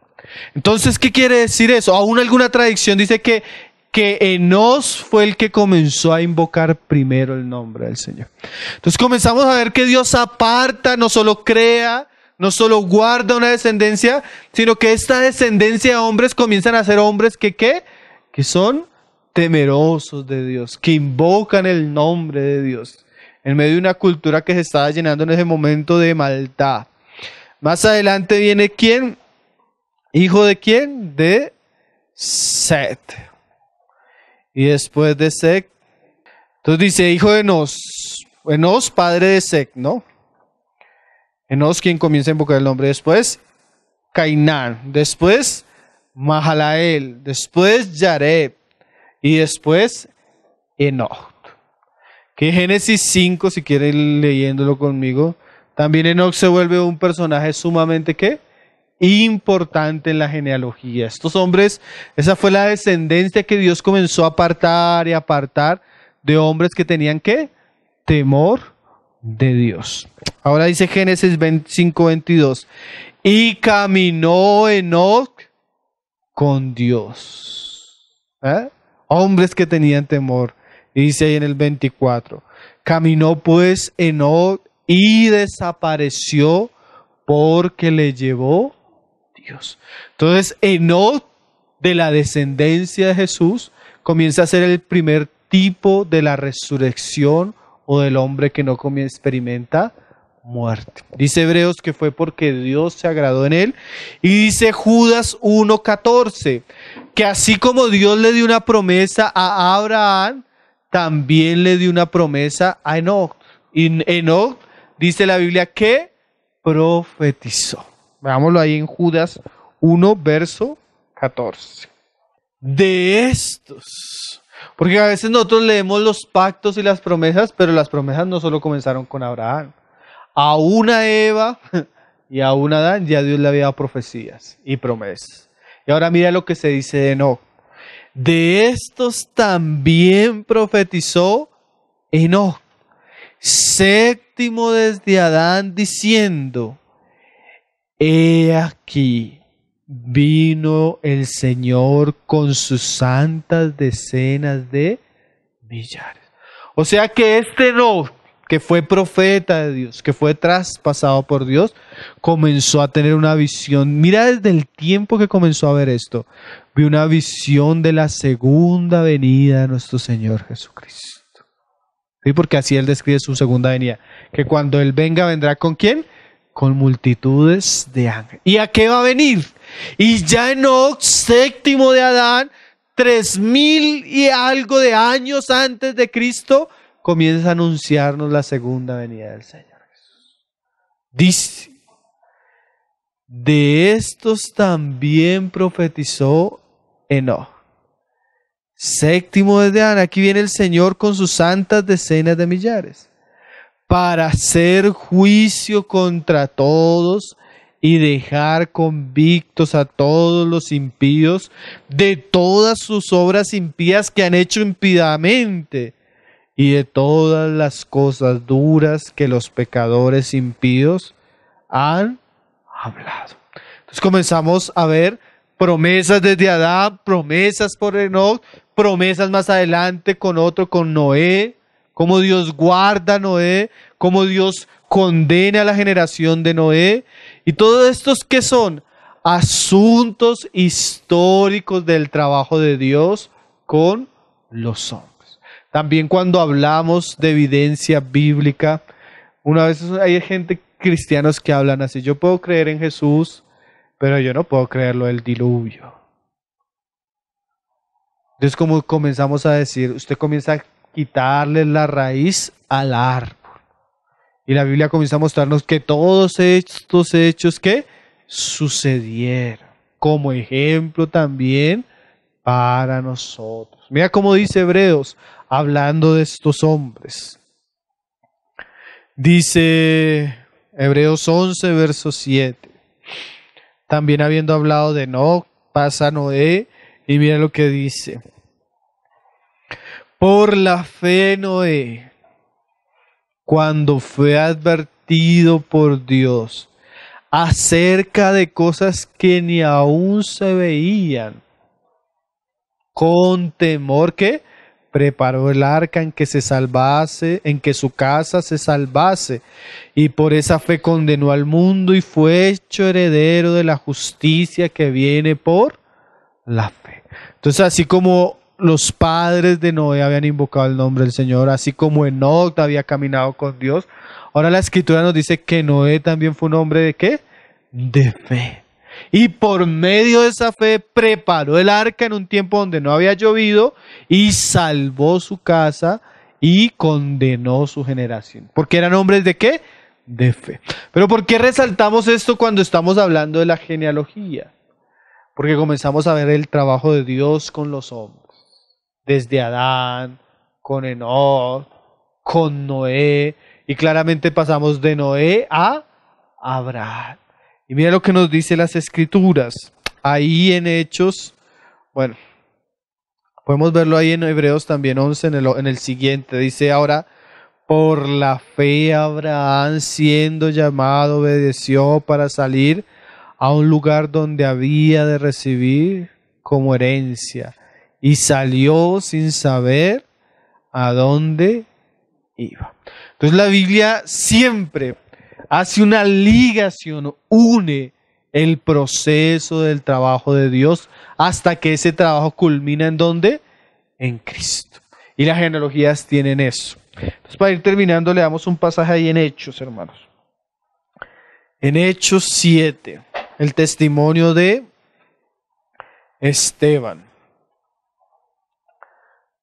Entonces, ¿qué quiere decir eso? Aún alguna tradición dice que Enos fue el que comenzó a invocar primero el nombre del Señor. Entonces comenzamos a ver que Dios aparta, no solo crea, no solo guarda una descendencia, sino que esta descendencia de hombres comienzan a ser hombres que son temerosos de Dios, que invocan el nombre de Dios, en medio de una cultura que se estaba llenando en ese momento de maldad. Más adelante viene ¿quién? ¿Hijo de quién? De Set. Y después de Set, entonces dice hijo de Enos. Enos, padre de Set, ¿no? Enos, quien comienza a invocar el nombre. Después Cainán. Después Mahalael. Después Yared. Y después Enoch. Que Génesis 5, si quieren ir leyéndolo conmigo, también Enoch se vuelve un personaje sumamente ¿qué? Importante en la genealogía. Estos hombres, esa fue la descendencia que Dios comenzó a apartar y apartar de hombres que tenían ¿qué? Temor de Dios. Ahora dice Génesis 5:22. Y caminó Enoch con Dios. Hombres que tenían temor. Y dice ahí en el 24. Caminó pues Enoch y desapareció porque le llevó Dios. Entonces Enoch, de la descendencia de Jesús, comienza a ser el primer tipo de la resurrección o del hombre que no experimenta muerte. Dice Hebreos que fue porque Dios se agradó en él. Y dice Judas 1:14, que así como Dios le dio una promesa a Abraham, también le dio una promesa a Enoch. Y Enoch, dice la Biblia, que profetizó. Veámoslo ahí en Judas 1, verso 14. De estos, porque a veces nosotros leemos los pactos y las promesas, pero las promesas no solo comenzaron con Abraham. A una Eva y a un Adán ya Dios le había dado profecías y promesas. Y ahora mira lo que se dice de Enoch. De estos también profetizó Enoch, séptimo desde Adán, diciendo: He aquí, vino el Señor con sus santas decenas de millares. O sea que este Enoch, que fue profeta de Dios, que fue traspasado por Dios, comenzó a tener una visión. Mira desde el tiempo que comenzó a ver esto, vio una visión de la segunda venida de nuestro Señor Jesucristo. ¿Sí? Porque así Él describe su segunda venida, que cuando Él venga, vendrá ¿con quién? Con multitudes de ángeles. ¿Y a qué va a venir? Y ya Enoch, séptimo de Adán, 3000 y algo de años antes de Cristo, comienza a anunciarnos la segunda venida del Señor Jesús. Dice: de estos también profetizó Enoch, séptimo desde Adán. Aquí viene el Señor con sus santas decenas de millares, para hacer juicio contra todos y dejar convictos a todos los impíos de todas sus obras impías que han hecho impíamente, y de todas las cosas duras que los pecadores impíos han hablado. Entonces comenzamos a ver promesas desde Adán, promesas por Enoch, promesas más adelante con otro, con Noé, cómo Dios guarda a Noé, cómo Dios condena a la generación de Noé. Y todos estos que son asuntos históricos del trabajo de Dios con los hombres. También cuando hablamos de evidencia bíblica, una vez hay gente, cristianos, que hablan así: yo puedo creer en Jesús, pero yo no puedo creer lo del diluvio. Entonces, como comenzamos a decir, usted comienza a quitarle la raíz al árbol. Y la Biblia comienza a mostrarnos que todos estos hechos que sucedieron, como ejemplo también para nosotros. Mira cómo dice Hebreos, hablando de estos hombres. Dice Hebreos 11, verso 7. También habiendo hablado de Enoch, pasa Noé, y mira lo que dice. Por la fe Noé, cuando fue advertido por Dios acerca de cosas que ni aún se veían, con temor que preparó el arca en que se salvase, en que su casa se salvase, y por esa fe condenó al mundo y fue hecho heredero de la justicia que viene por la fe. Entonces, así como los padres de Noé habían invocado el nombre del Señor, así como Enoc había caminado con Dios, ahora la Escritura nos dice que Noé también fue un hombre ¿de qué? De fe. Y por medio de esa fe preparó el arca en un tiempo donde no había llovido y salvó su casa y condenó su generación. Porque eran hombres ¿de qué? De fe. Pero ¿por qué resaltamos esto cuando estamos hablando de la genealogía? Porque comenzamos a ver el trabajo de Dios con los hombres. Desde Adán, con Enoc, con Noé, y claramente pasamos de Noé a Abraham. Y mira lo que nos dice las Escrituras, ahí en Hechos, bueno, podemos verlo ahí en Hebreos también 11, en el siguiente, dice ahora, por la fe Abraham siendo llamado obedeció para salir a un lugar donde había de recibir como herencia, y salió sin saber a dónde iba. Entonces la Biblia siempre hace una ligación, une el proceso del trabajo de Dios hasta que ese trabajo culmina ¿en dónde? En Cristo. Y las genealogías tienen eso. Entonces, para ir terminando, le damos un pasaje ahí en Hechos, hermanos. En Hechos 7, el testimonio de Esteban.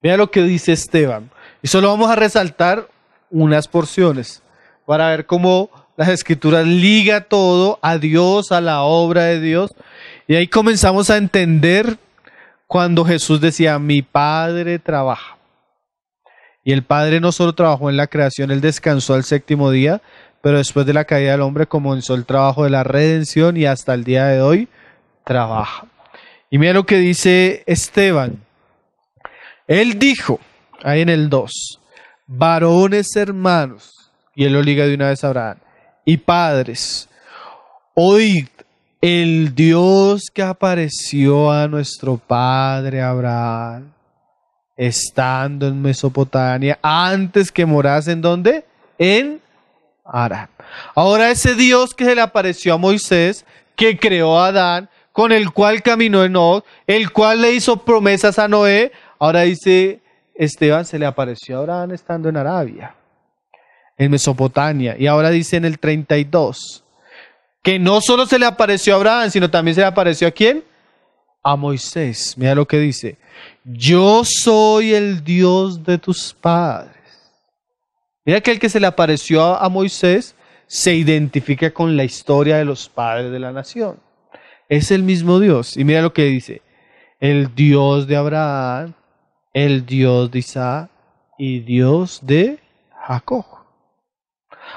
Mira lo que dice Esteban. Y solo vamos a resaltar unas porciones para ver cómo las Escrituras liga todo a Dios, a la obra de Dios. Y ahí comenzamos a entender cuando Jesús decía, mi Padre trabaja. Y el Padre no solo trabajó en la creación, Él descansó al séptimo día, pero después de la caída del hombre comenzó el trabajo de la redención y hasta el día de hoy trabaja. Y mira lo que dice Esteban. Él dijo, ahí en el 2, varones hermanos, y él lo liga de una vez a Abraham, y padres, oíd, el Dios que apareció a nuestro padre Abraham, estando en Mesopotamia, antes que morase ¿en dónde? En Harán. Ahora ese Dios que se le apareció a Moisés, que creó a Adán, con el cual caminó Enoc, el cual le hizo promesas a Noé, ahora dice Esteban, se le apareció a Abraham estando en Arabia, en Mesopotamia. Y ahora dice en el 32, que no solo se le apareció a Abraham, sino también se le apareció ¿a quién? A Moisés. Mira lo que dice, yo soy el Dios de tus padres. Mira que el que se le apareció a Moisés se identifica con la historia de los padres de la nación. Es el mismo Dios. Y mira lo que dice, el Dios de Abraham, el Dios de Isaac y Dios de Jacob.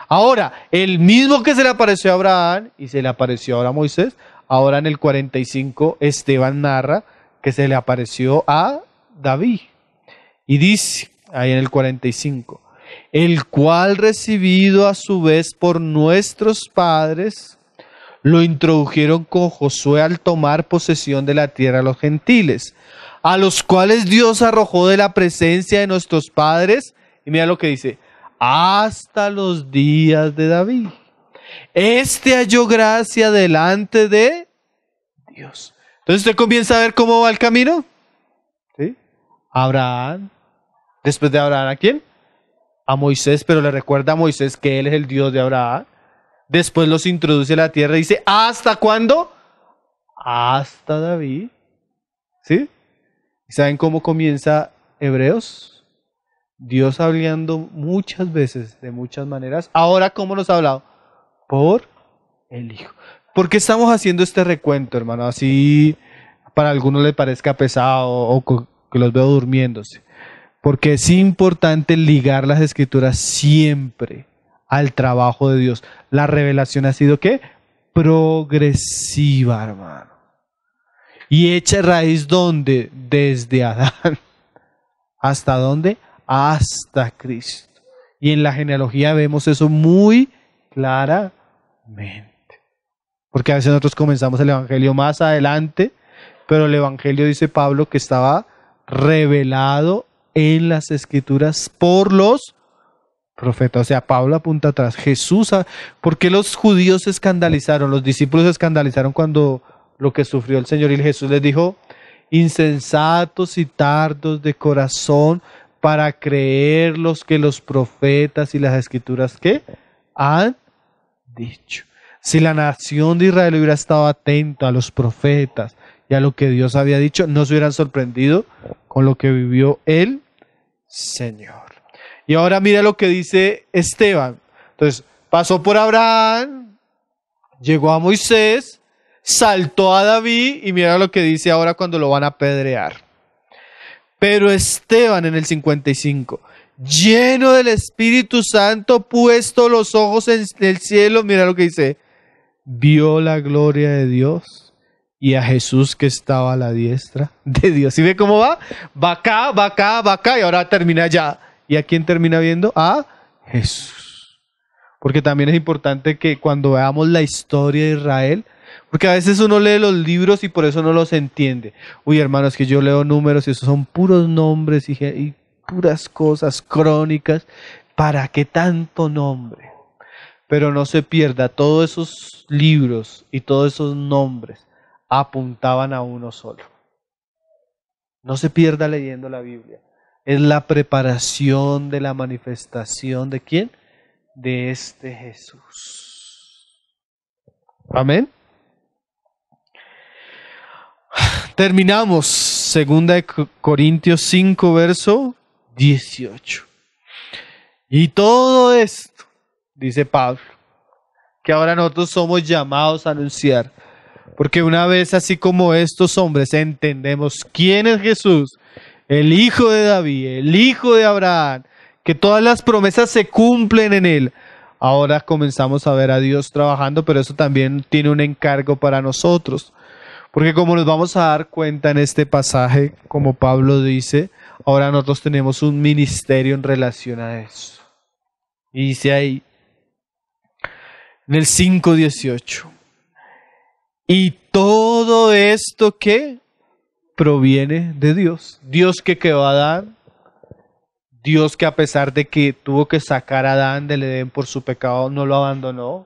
Ahora, el mismo que se le apareció a Abraham y se le apareció ahora a Moisés, ahora en el 45 Esteban narra que se le apareció a David. Y dice, ahí en el 45, el cual recibido a su vez por nuestros padres, lo introdujeron con Josué al tomar posesión de la tierra a los gentiles, a los cuales Dios arrojó de la presencia de nuestros padres, y mira lo que dice, hasta los días de David. Este halló gracia delante de Dios. Entonces usted comienza a ver cómo va el camino. ¿Sí? Abraham. Después de Abraham, ¿a quién? A Moisés, pero le recuerda a Moisés que él es el Dios de Abraham. Después los introduce a la tierra y dice, ¿hasta cuándo? Hasta David. ¿Sí? ¿Y saben cómo comienza Hebreos? Dios hablando muchas veces, de muchas maneras. Ahora, ¿cómo nos ha hablado? Por el Hijo. ¿Por qué estamos haciendo este recuento, hermano? Así para algunos les parezca pesado o que los veo durmiéndose. Porque es importante ligar las Escrituras siempre al trabajo de Dios. La revelación ha sido, ¿qué? Progresiva, hermano. Y echa raíz, ¿dónde? Desde Adán. ¿Hasta dónde? Hasta Cristo. Y en la genealogía vemos eso muy claramente. Porque a veces nosotros comenzamos el Evangelio más adelante, pero el Evangelio, dice Pablo, que estaba revelado en las Escrituras por los profetas. O sea, Pablo apunta atrás. Jesús, ¿por qué los judíos se escandalizaron? Los discípulos se escandalizaron cuando lo que sufrió el Señor, y Jesús les dijo: insensatos y tardos de corazón para creer los que los profetas y las Escrituras ¿qué? Han dicho. Si la nación de Israel hubiera estado atenta a los profetas y a lo que Dios había dicho, no se hubieran sorprendido con lo que vivió el Señor. Y ahora mira lo que dice Esteban. Entonces, pasó por Abraham, llegó a Moisés, saltó a David, y mira lo que dice ahora cuando lo van a apedrear. Pero Esteban, en el 55, lleno del Espíritu Santo, puesto los ojos en el cielo, mira lo que dice: vio la gloria de Dios y a Jesús que estaba a la diestra de Dios. ¿Sí ve cómo va? Va acá, va acá, va acá, y ahora termina allá. ¿Y a quién termina viendo? A Jesús. Porque también es importante que cuando veamos la historia de Israel, porque a veces uno lee los libros y por eso no los entiende. Uy, hermanos, que yo leo números y esos son puros nombres y puras cosas, crónicas. ¿Para qué tanto nombre? Pero no se pierda, todos esos libros y todos esos nombres apuntaban a uno solo. No se pierda leyendo la Biblia. Es la preparación de la manifestación ¿de quién? De este Jesús. Amén. Terminamos 2 Corintios 5, verso 18. Y todo esto, dice Pablo, que ahora nosotros somos llamados a anunciar. Porque una vez así como estos hombres entendemos quién es Jesús, el hijo de David, el hijo de Abraham, que todas las promesas se cumplen en él, ahora comenzamos a ver a Dios trabajando, pero eso también tiene un encargo para nosotros. Porque como nos vamos a dar cuenta en este pasaje, como Pablo dice, ahora nosotros tenemos un ministerio en relación a eso. Y dice ahí, en el 5:18, y todo esto que proviene de Dios. Dios que creó a Adán, Dios que a pesar de que tuvo que sacar a Adán del Edén por su pecado, no lo abandonó,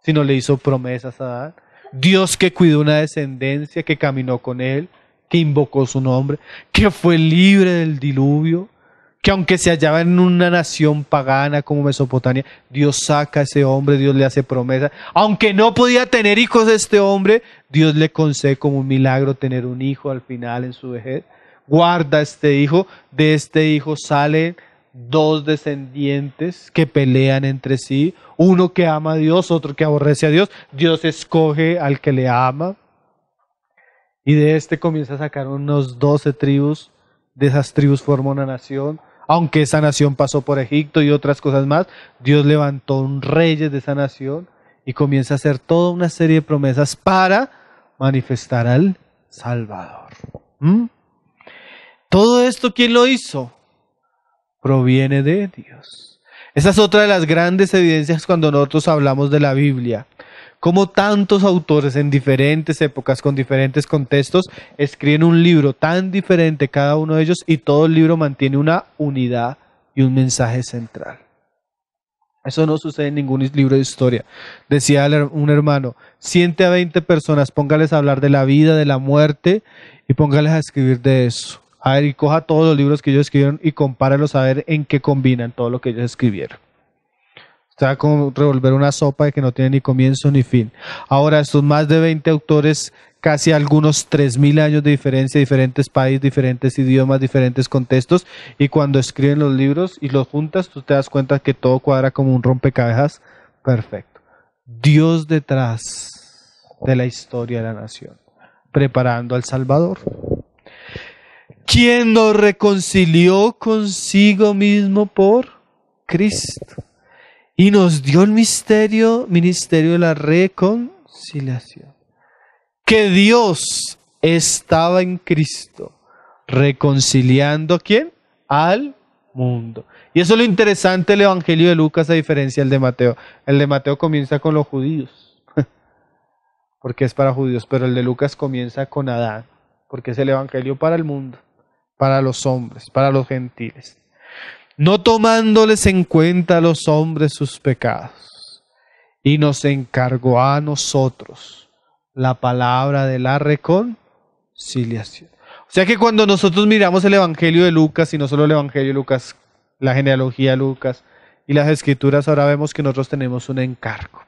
sino le hizo promesas a Adán. Dios que cuidó una descendencia, que caminó con él, que invocó su nombre, que fue libre del diluvio, que aunque se hallaba en una nación pagana como Mesopotamia, Dios saca a ese hombre, Dios le hace promesas. Aunque no podía tener hijos de este hombre, Dios le concede como un milagro tener un hijo al final en su vejez. Guarda a este hijo, de este hijo salen dos descendientes que pelean entre sí, uno que ama a Dios, otro que aborrece a Dios. Dios escoge al que le ama, y de este comienza a sacar unos 12 tribus, de esas tribus forma una nación. Aunque esa nación pasó por Egipto y otras cosas más, Dios levantó un rey de esa nación y comienza a hacer toda una serie de promesas para manifestar al Salvador. Todo esto, ¿quién lo hizo? Proviene de Dios. Esa es otra de las grandes evidencias cuando nosotros hablamos de la Biblia. Como tantos autores en diferentes épocas, con diferentes contextos, escriben un libro tan diferente cada uno de ellos, y todo el libro mantiene una unidad y un mensaje central. Eso no sucede en ningún libro de historia. Decía un hermano, siente a 20 personas, póngales a hablar de la vida, de la muerte, y póngales a escribir de eso. A ver, y coja todos los libros que ellos escribieron y compáralos a ver en qué combinan todo lo que ellos escribieron. Usted va a como revolver una sopa de que no tiene ni comienzo ni fin. Ahora, estos más de 20 autores, casi algunos 3.000 años de diferencia, diferentes países, diferentes idiomas, diferentes contextos, y cuando escriben los libros y los juntas, tú te das cuenta que todo cuadra como un rompecabezas perfecto. Dios detrás de la historia de la nación, preparando al Salvador. ¿Quién nos reconcilió consigo mismo por Cristo? Y nos dio el ministerio de la reconciliación. Que Dios estaba en Cristo, reconciliando ¿a quién? Al mundo. Y eso es lo interesante del Evangelio de Lucas a diferencia del de Mateo. El de Mateo comienza con los judíos, porque es para judíos, pero el de Lucas comienza con Adán, porque es el Evangelio para el mundo. para los hombres, para los gentiles, no tomándoles en cuenta a los hombres sus pecados, y nos encargó a nosotros la palabra de la reconciliación. O sea que cuando nosotros miramos el Evangelio de Lucas, y no solo el Evangelio de Lucas, la genealogía de Lucas y las Escrituras, ahora vemos que nosotros tenemos un encargo.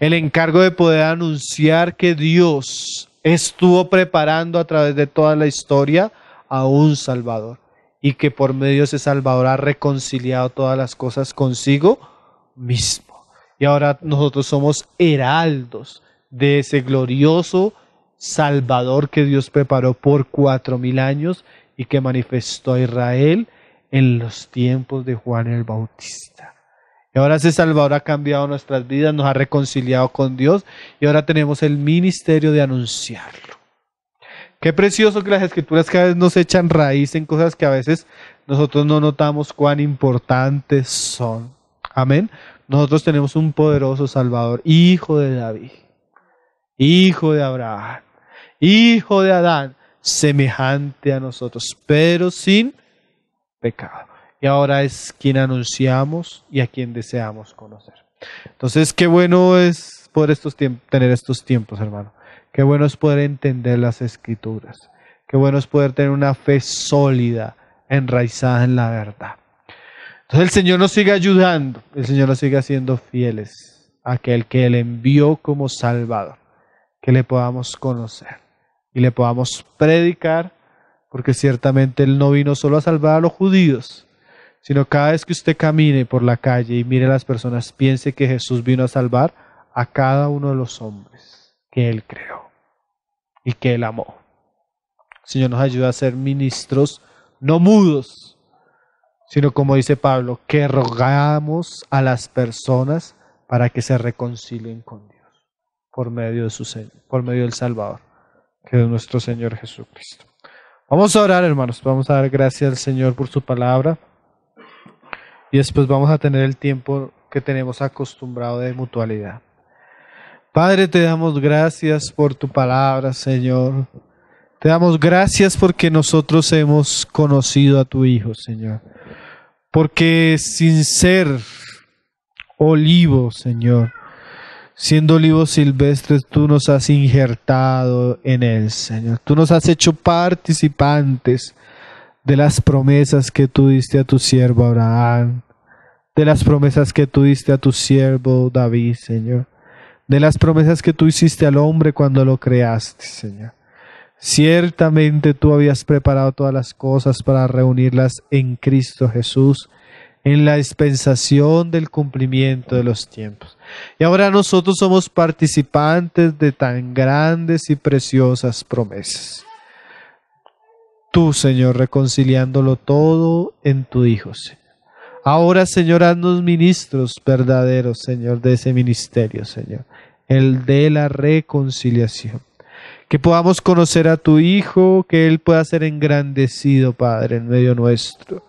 El encargo de poder anunciar que Dios estuvo preparando a través de toda la historia a un Salvador, y que por medio de ese Salvador ha reconciliado todas las cosas consigo mismo. Y ahora nosotros somos heraldos de ese glorioso Salvador que Dios preparó por 4000 años y que manifestó a Israel en los tiempos de Juan el Bautista. Y ahora ese Salvador ha cambiado nuestras vidas, nos ha reconciliado con Dios, y ahora tenemos el ministerio de anunciarlo. Qué precioso que las Escrituras cada vez nos echan raíz en cosas que a veces nosotros no notamos cuán importantes son. Amén. Nosotros tenemos un poderoso Salvador, hijo de David, hijo de Abraham, hijo de Adán, semejante a nosotros, pero sin pecado. Y ahora es quien anunciamos y a quien deseamos conocer. Entonces, qué bueno es poder tener estos tiempos, hermano. Qué bueno es poder entender las Escrituras. Qué bueno es poder tener una fe sólida, enraizada en la verdad. Entonces el Señor nos sigue ayudando, el Señor nos sigue haciendo fieles a aquel que Él envió como Salvador, que le podamos conocer y le podamos predicar, porque ciertamente Él no vino solo a salvar a los judíos, sino cada vez que usted camine por la calle y mire a las personas, piense que Jesús vino a salvar a cada uno de los hombres que Él creó y que Él amó. El Señor nos ayuda a ser ministros no mudos, sino como dice Pablo, que rogamos a las personas para que se reconcilien con Dios por medio del Salvador, que es nuestro Señor Jesucristo. Vamos a orar, hermanos, vamos a dar gracias al Señor por su palabra y después vamos a tener el tiempo que tenemos acostumbrado de mutualidad. Padre, te damos gracias por tu palabra, Señor. Te damos gracias porque nosotros hemos conocido a tu Hijo, Señor. Porque sin ser olivo, Señor, siendo olivos silvestres, tú nos has injertado en él, Señor. Tú nos has hecho participantes de las promesas que tú diste a tu siervo Abraham, de las promesas que tú diste a tu siervo David, Señor, de las promesas que tú hiciste al hombre cuando lo creaste, Señor. Ciertamente tú habías preparado todas las cosas para reunirlas en Cristo Jesús, en la dispensación del cumplimiento de los tiempos. Y ahora nosotros somos participantes de tan grandes y preciosas promesas. Tú, Señor, reconciliándolo todo en tu Hijo, Señor. Ahora, Señor, haznos ministros verdaderos, Señor, de ese ministerio, Señor, el de la reconciliación. Que podamos conocer a tu Hijo, que Él pueda ser engrandecido, Padre, en medio nuestro.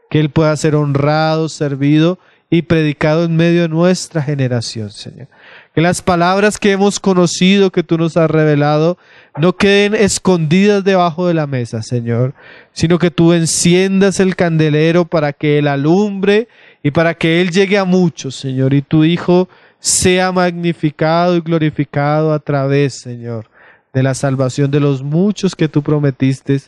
Que Él pueda ser honrado, servido y predicado en medio de nuestra generación, Señor. Que las palabras que hemos conocido, que tú nos has revelado, no queden escondidas debajo de la mesa, Señor, sino que tú enciendas el candelero para que Él alumbre y para que Él llegue a muchos, Señor, y tu Hijo sea magnificado y glorificado a través, Señor, de la salvación de los muchos que tú prometiste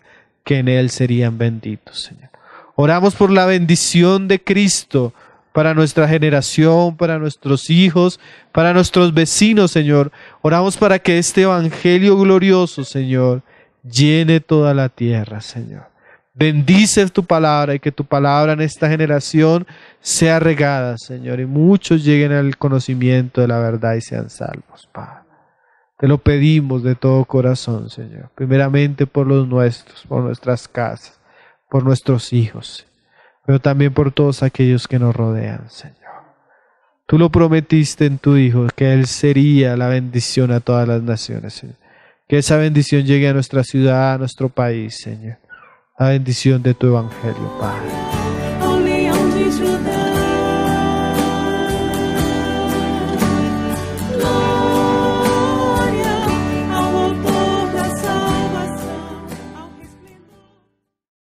que en Él serían benditos, Señor. Oramos por la bendición de Cristo para nuestra generación, para nuestros hijos, para nuestros vecinos, Señor. Oramos para que este evangelio glorioso, Señor, llene toda la tierra, Señor. Bendice tu palabra y que tu palabra en esta generación sea regada, Señor, y muchos lleguen al conocimiento de la verdad y sean salvos, Padre. Te lo pedimos de todo corazón, Señor. Primeramente por los nuestros, por nuestras casas, por nuestros hijos, pero también por todos aquellos que nos rodean, Señor. Tú lo prometiste en tu Hijo, que Él sería la bendición a todas las naciones, Señor. Que esa bendición llegue a nuestra ciudad, a nuestro país, Señor. La bendición de tu evangelio, Padre. Ao leão de Judá.